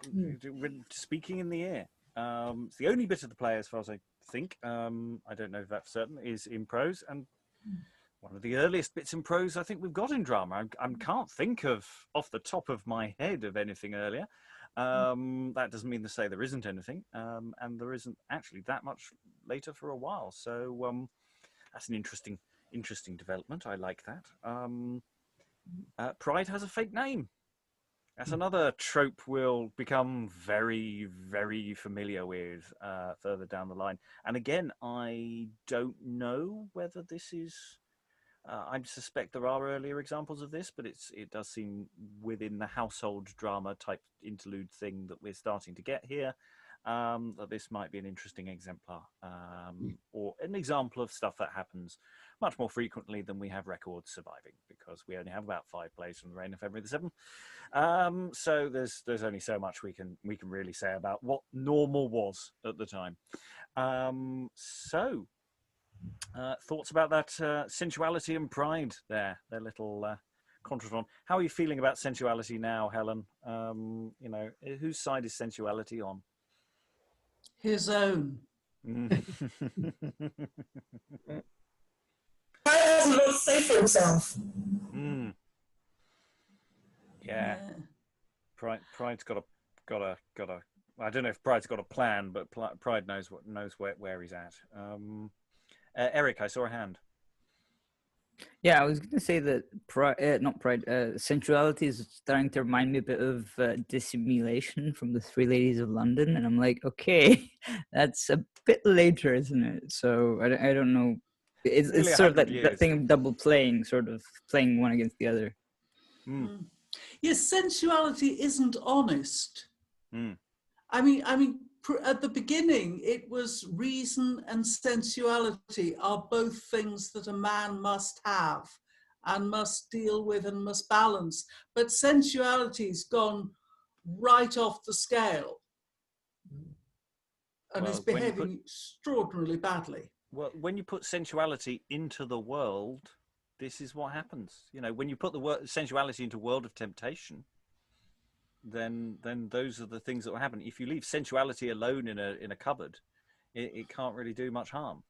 speaking in the ear. It's the only bit of the play, as far as I think, I don't know if that's certain, is in prose, and one of the earliest bits in prose I think we've got in drama. I can't think of, off the top of my head, of anything earlier. That doesn't mean to say there isn't anything, and there isn't actually that much later for a while. So that's an interesting development. I like that. Pride has a fake name. That's another trope we'll become very, very familiar with further down the line. And again, I don't know whether this is... I suspect there are earlier examples of this, but it does seem within the household drama type interlude thing that we're starting to get here, that this might be an interesting exemplar, or an example of stuff that happens much more frequently than we have records surviving, because we only have about 5 plays from the reign of Henry VII. So there's only so much we can really say about what normal was at the time. Thoughts about that sensuality and pride there, their little contretemps. How are you feeling about sensuality now, Helen? Whose side is sensuality on? His own. Pride has a lot to say for himself. Yeah. Pride's got a. I don't know if Pride's got a plan, but Pride knows where he's at. Eric, I saw a hand. Yeah, I was going to say that sensuality is starting to remind me a bit of dissimulation from the Three Ladies of London, and I'm like, okay, that's a bit later, isn't it? So I don't know. It's sort of that thing of double playing, sort of playing one against the other. Yes, sensuality isn't honest. I mean, at the beginning, it was reason and sensuality are both things that a man must have and must deal with and must balance. But sensuality's gone right off the scale and is behaving extraordinarily badly. Well, when you put sensuality into the world, this is what happens. When you put the sensuality into world of temptation, then those are the things that will happen. If you leave sensuality alone in a cupboard, it can't really do much harm.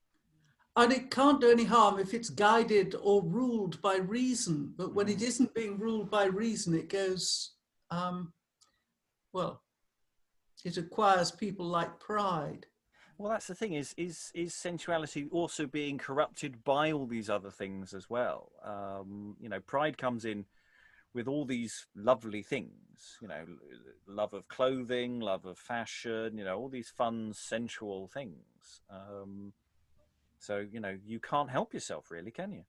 And it can't do any harm if it's guided or ruled by reason. But when it isn't being ruled by reason, it goes, it acquires people like pride. Well, that's the thing, is sensuality also being corrupted by all these other things as well? Pride comes in with all these lovely things, love of clothing, love of fashion, all these fun, sensual things. So, you can't help yourself, really, can you?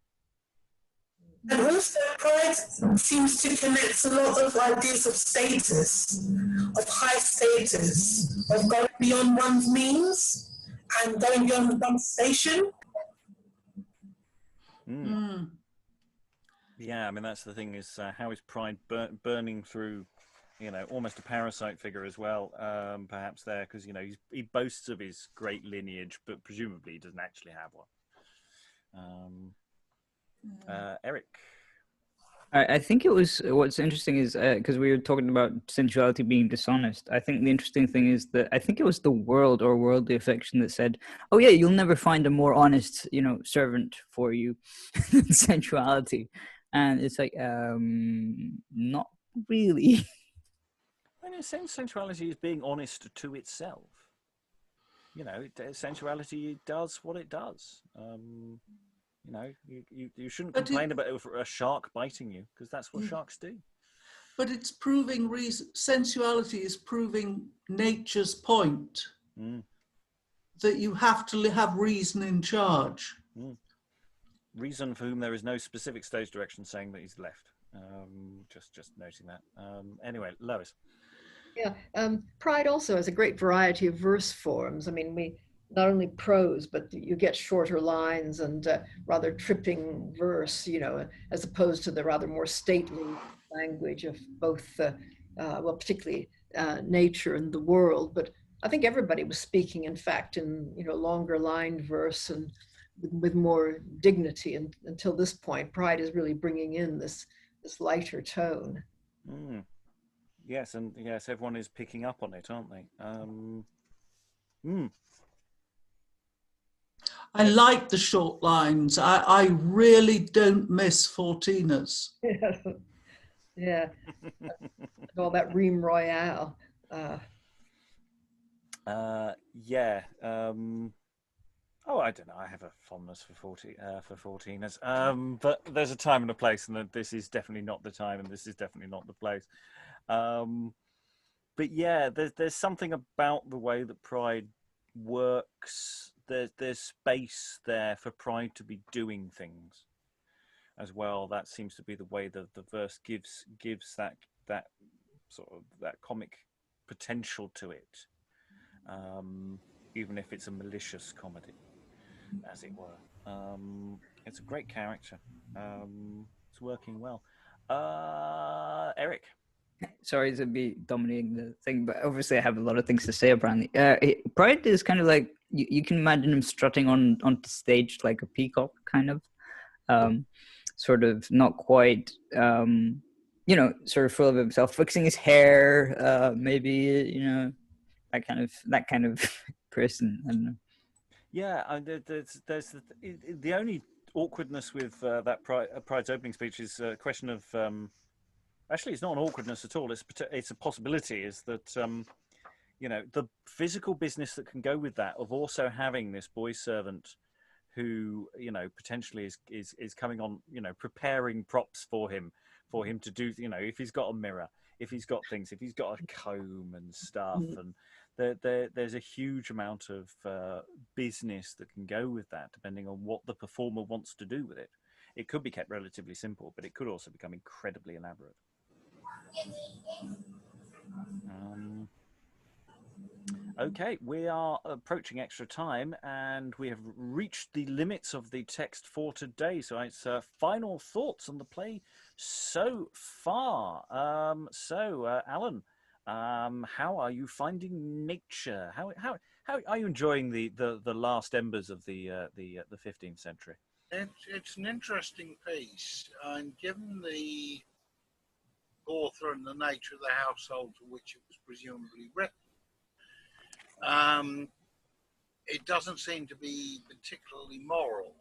And also, pride seems to connect a lot of ideas of status, of high status, of going beyond one's means and going beyond one's station. Yeah, I mean, that's the thing is how is pride burning through, almost a parasite figure as well, perhaps there, because, he boasts of his great lineage, but presumably he doesn't actually have one. Eric. I think it was, what's interesting is because we were talking about sensuality being dishonest. I think the interesting thing is that I think it was the world or worldly affection that said, "Oh yeah, you'll never find a more honest, servant for you than sensuality," and it's like, not really. And in a sense, sensuality is being honest to itself. Sensuality does what it does. You shouldn't complain about a shark biting you, because that's what sharks do. But it's proving sensuality is proving nature's point that you have to have reason in charge. Reason for whom there is no specific stage direction saying that he's left. Just noting that. Anyway, Lois. Yeah, Pride also has a great variety of verse forms. I mean, we not only prose, but you get shorter lines and rather tripping verse, as opposed to the rather more stately language of both, well, particularly nature and the world. But I think everybody was speaking, in fact, in longer lined verse and with more dignity. And until this point, Pride is really bringing in this lighter tone. Yes, and yes, everyone is picking up on it, aren't they? I like the short lines. I really don't miss 14ers. Yeah. All that Rime Royale. Yeah. Oh, I don't know. I have a fondness for 14ers. But there's a time and a place, and this is definitely not the time, and this is definitely not the place. But yeah, there's something about the way that Pride works. There's space there for Pride to be doing things as well. That seems to be the way that the verse gives that sort of that comic potential to it, even if it's a malicious comedy, as it were. It's a great character. It's working well. Eric. Sorry to be dominating the thing, but obviously I have a lot of things to say about it. Pride is kind of like, you can imagine him strutting onto stage like a peacock, kind of, sort of not quite, sort of full of himself, fixing his hair, maybe, that kind of person. I don't know. Yeah, there's the only awkwardness with that Pride's opening speech is a question of. Actually, it's not an awkwardness at all. It's a possibility. Is that the physical business that can go with that of also having this boy servant who potentially is coming on, preparing props for him to do, if he's got a mirror, if he's got things, if he's got a comb and stuff, and there's a huge amount of business that can go with that, depending on what the performer wants to do with it. It could be kept relatively simple, but it could also become incredibly elaborate. Okay, we are approaching extra time, and we have reached the limits of the text for today. So it's final thoughts on the play so far. Alan, how are you finding nature? How are you enjoying the last embers of the 15th century? It's an interesting piece, and given the author and the nature of the household to which it was presumably written, it doesn't seem to be particularly moral.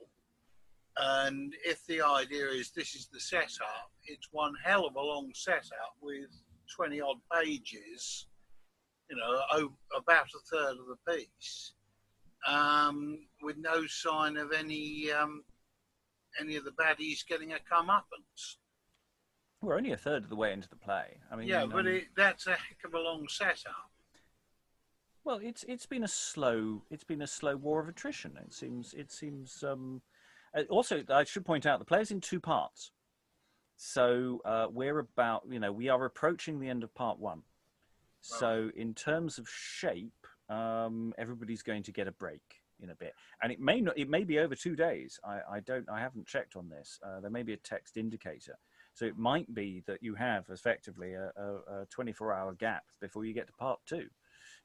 And if the idea is this is the setup, it's one hell of a long setup with 20 odd pages, about a third of the piece, with no sign of any of the baddies getting a comeuppance. We're only a third of the way into the play. I mean, yeah, but that's a heck of a long setup. Well, it's been a slow war of attrition. It seems. Also, I should point out the play's in two parts. So we are approaching the end of part one. So in terms of shape, everybody's going to get a break. in a bit, and it may not. It may be over 2 days. I haven't checked on this. There may be a text indicator, so it might be that you have effectively a 24-hour gap before you get to part 2.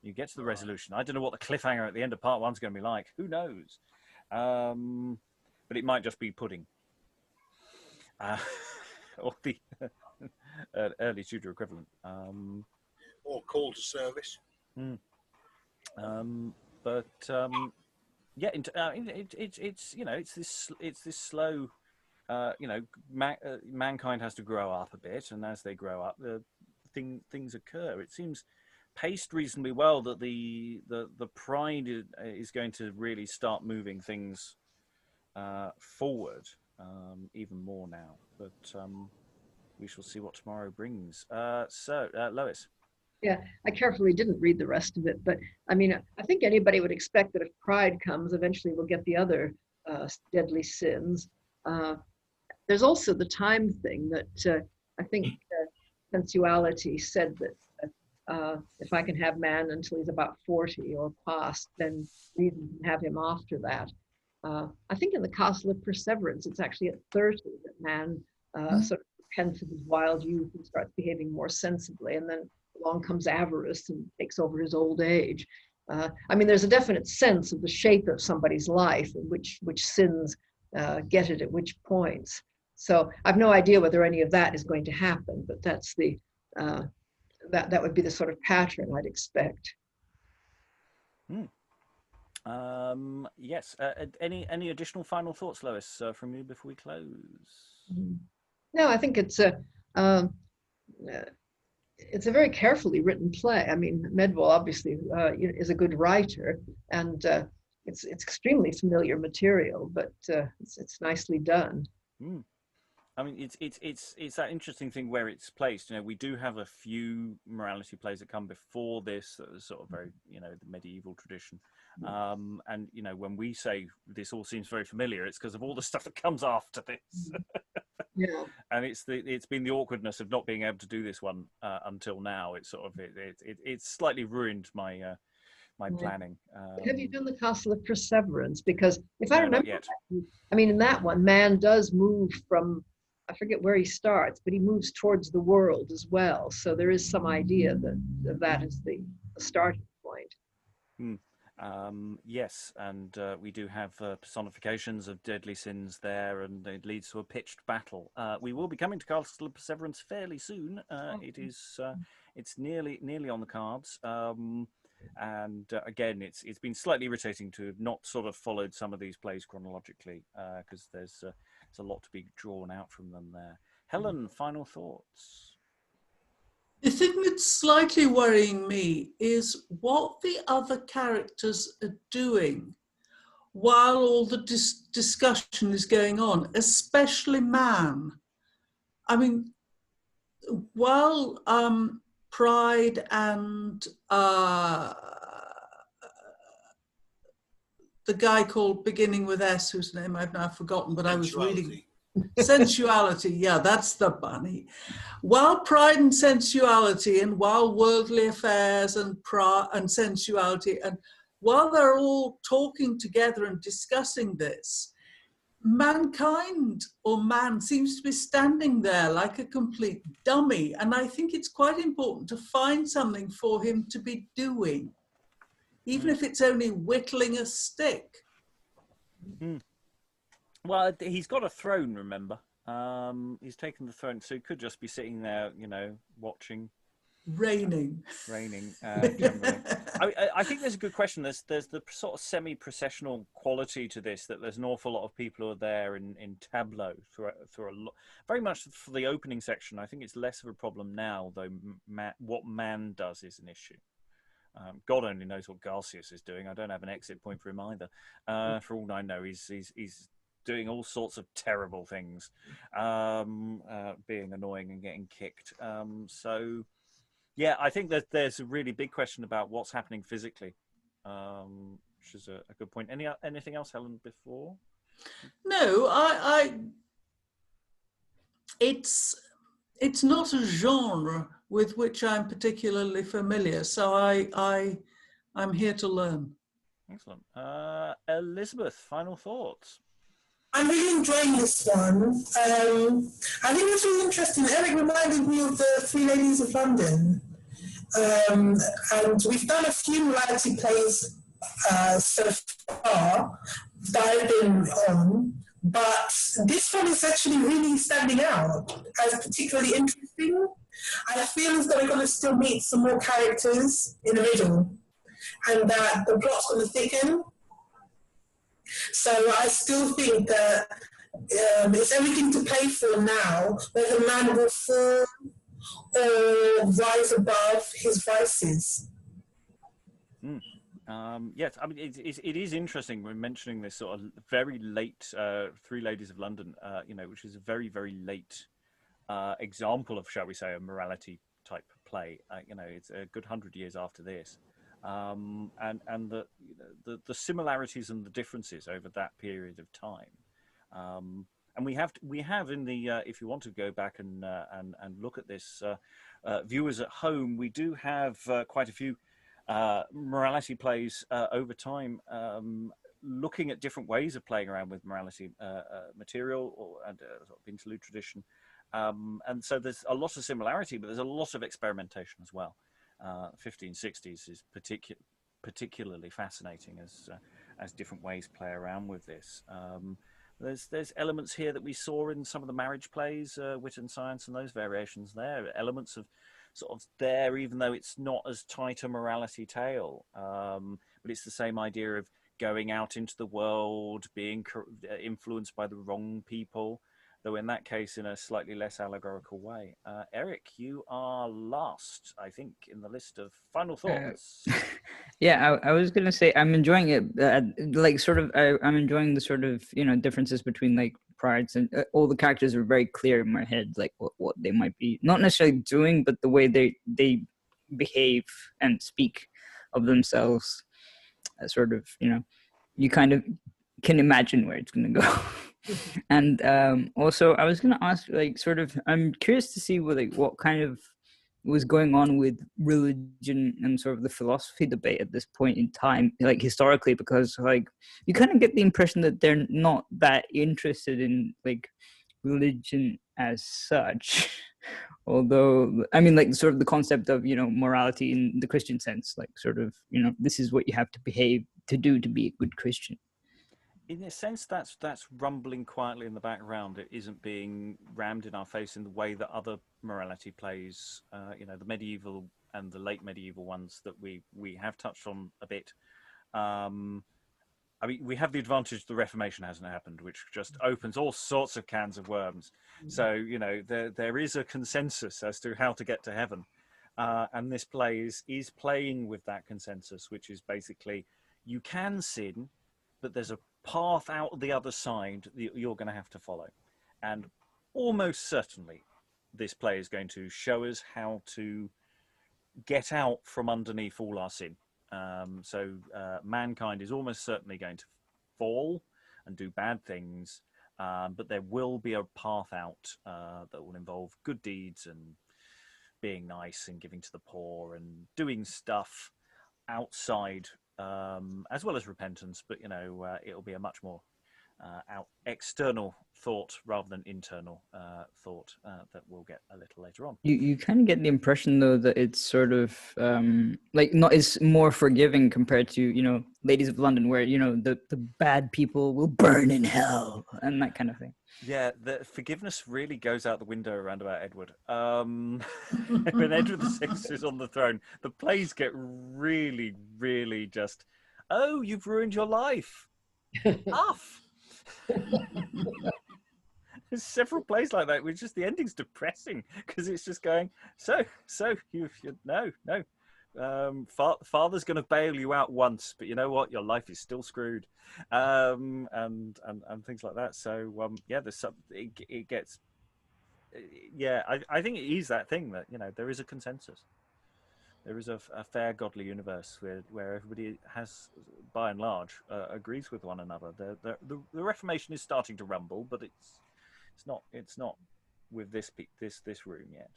You get to the resolution. I don't know what the cliffhanger at the end of part 1's going to be like. Who knows? But it might just be pudding, or the early Tudor equivalent. Or call to service. Yeah, it's it's this slow. Mankind has to grow up a bit, and as they grow up, things occur. It seems paced reasonably well that the pride is going to really start moving things forward even more now. But we shall see what tomorrow brings. So, Lois. Yeah, I carefully didn't read the rest of it, but I mean, I think anybody would expect that if pride comes, eventually we'll get the other deadly sins. There's also the time thing that I think Sensuality said that if I can have man until he's about 40 or past, then reason can have him after that. I think in the Castle of Perseverance, it's actually at 30 that man sort of repents of his wild youth and starts behaving more sensibly, and then along comes avarice and takes over his old age. I mean, there's a definite sense of the shape of somebody's life and which sins get it at which points. So I've no idea whether any of that is going to happen, but that's the that would be the sort of pattern I'd expect. Yes. Any additional final thoughts, Lois, from you before we close? No, I think it's a very carefully written play. I mean, Medwall obviously is a good writer, and it's extremely familiar material, but it's nicely done. I mean, it's that interesting thing where it's placed. You know, we do have a few morality plays that come before this that are sort of very, the medieval tradition. And when we say this all seems very familiar, it's because of all the stuff that comes after this. Yeah. And it's been the awkwardness of not being able to do this one until now. It's sort of it's slightly ruined my my planning. Have you done the Castle of Perseverance? Because if I No, remember, not yet. I mean, in that one, man does move from, I forget where he starts, but he moves towards the world as well. So there is some idea that is the starting point. Yes, and we do have personifications of deadly sins there, and it leads to a pitched battle. We will be coming to Castle of Perseverance fairly soon. It's nearly on the cards. And again, it's been slightly irritating to have not sort of followed some of these plays chronologically, because there's a lot to be drawn out from them there. Helen, final thoughts? The thing that's slightly worrying me is what the other characters are doing while all the discussion is going on, especially man. I mean, while Pride and the guy called beginning with S, whose name I've now forgotten, but I was reading. Sensuality, yeah, that's the bunny. While Pride and Sensuality, and while Worldly Affairs and Sensuality, and while they're all talking together and discussing this, mankind, or man, seems to be standing there like a complete dummy. And I think it's quite important to find something for him to be doing, even if it's only whittling a stick. Well, he's got a throne, remember? He's taken the throne, so he could just be sitting there, watching. Raining. Generally. I think there's a good question. There's the sort of semi-processional quality to this, that there's an awful lot of people who are there in tableau through a lot. Very much for the opening section. I think it's less of a problem now, though. What man does is an issue. God only knows what Garcius is doing. I don't have an exit point for him either. For all I know, he's doing all sorts of terrible things, being annoying and getting kicked. So. Yeah, I think that there's a really big question about what's happening physically, which is a good point. Anything else, Helen, before? No, it's not a genre with which I'm particularly familiar, so I'm here to learn. Excellent. Elizabeth, final thoughts? I'm really enjoying this one. I think it's really interesting. Eric reminded me of the Three Ladies of London. And we've done a few morality plays so far that I've been on, but this one is actually really standing out as particularly interesting. I feel as though we're going to still meet some more characters in the middle, and that the plot's going to thicken. So I still think that it's everything to play for now, whether man will fall or rise above his vices. Yes, I mean, it is interesting when mentioning this sort of very late Three Ladies of London, which is a very, very late example of, shall we say, a morality type play. It's a good 100 years after this. And the similarities and the differences over that period of time. And we have in the if you want to go back and look at this, viewers at home, we do have quite a few morality plays over time, looking at different ways of playing around with morality material and sort of interlude tradition. And so there's a lot of similarity, but there's a lot of experimentation as well. 1560s is particularly fascinating as different ways play around with this. There's elements here that we saw in some of the marriage plays, Wit and Science, and those variations there. Elements of sort of there, even though it's not as tight a morality tale, but it's the same idea of going out into the world, being influenced by the wrong people, though in that case in a slightly less allegorical way. Eric, you are last, I think, in the list of final thoughts. Yeah, I was gonna say I'm enjoying it. I'm enjoying the sort of differences between like prides, and all the characters are very clear in my head, like what they might be, not necessarily doing, but the way they behave and speak of themselves. Sort of, you kind of can imagine where it's gonna go. And also, I was gonna ask, like, sort of, I'm curious to see what kind of was going on with religion and sort of the philosophy debate at this point in time, like historically, because like you kind of get the impression that they're not that interested in like religion as such. Although, I mean, like sort of the concept of morality in the Christian sense, like sort of this is what you have to behave to do to be a good Christian. In a sense, that's rumbling quietly in the background. It isn't being rammed in our face in the way that other morality plays, the medieval and the late medieval ones that we have touched on a bit. I mean, we have the advantage the Reformation hasn't happened, which just opens all sorts of cans of worms. So, there is a consensus as to how to get to heaven. And this play is playing with that consensus, which is basically you can sin, but there's a path out the other side that you're going to have to follow. And almost certainly this play is going to show us how to get out from underneath all our sin. So mankind is almost certainly going to fall and do bad things, but there will be a path out that will involve good deeds and being nice and giving to the poor and doing stuff outside, as well as repentance, but it'll be a much more external thought rather than internal thought that we'll get a little later on. You kind of get the impression though that it's sort of it's more forgiving compared to Ladies of London, where the bad people will burn in hell and that kind of thing. Yeah, the forgiveness really goes out the window around about Edward. When Edward VI is on the throne, the plays get really, really just, oh, you've ruined your life. Off. There's several plays like that, which just the ending's depressing because it's just going, so you no. Father's going to bail you out once, but you know what? Your life is still screwed, and things like that. So there's some. It gets. Yeah, I think it is that thing that there is a consensus. There is a fair godly universe where everybody has, by and large, agrees with one another. The Reformation is starting to rumble, but it's not with this room yet.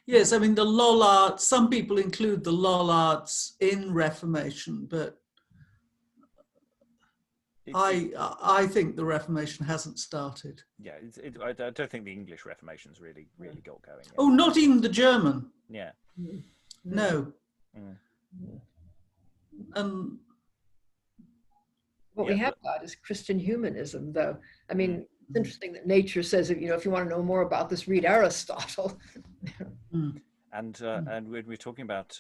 Yes, I mean the Lollards, some people include the Lollards in Reformation, but I think the Reformation hasn't started. Yeah, I don't think the English Reformation's really got going yet. Oh, not even the German. Yeah. No. Mm. What we have got is Christian humanism, though. I mean, it's interesting that nature says, if you want to know more about this, read Aristotle. And when we're talking about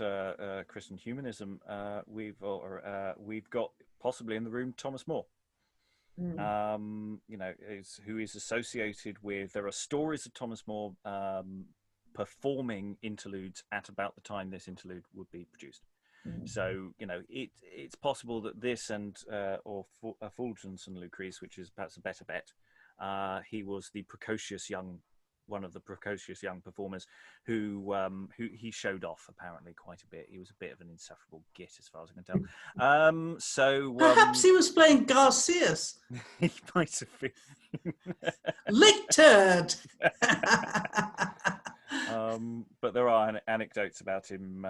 Christian humanism, we've got possibly in the room Thomas More. Who is associated with. There are stories of Thomas More performing interludes at about the time this interlude would be produced. So it's possible that this and or Fulgence and Lucrece, which is perhaps a better bet, he was one of the precocious young performers who he showed off apparently quite a bit. He was a bit of an insufferable git as far as I can tell. Perhaps he was playing Garcius. He might have been. Licturd. But there are anecdotes about him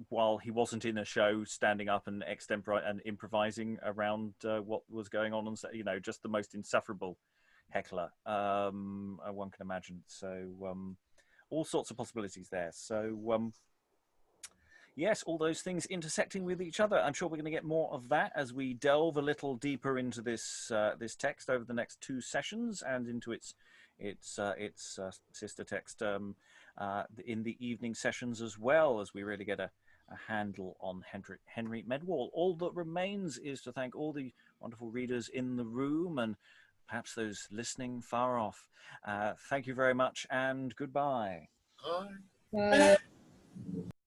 while he wasn't in a show, standing up and extempore and improvising around what was going on, and just the most insufferable heckler one can imagine. So all sorts of possibilities there. So yes, all those things intersecting with each other. I'm sure we're going to get more of that as we delve a little deeper into this text over the next 2 sessions and into its sister text in the evening sessions, as well as we really get a handle on Henry Medwall. All that remains is to thank all the wonderful readers in the room and perhaps those listening far off. Thank you very much and goodbye. Bye. Bye.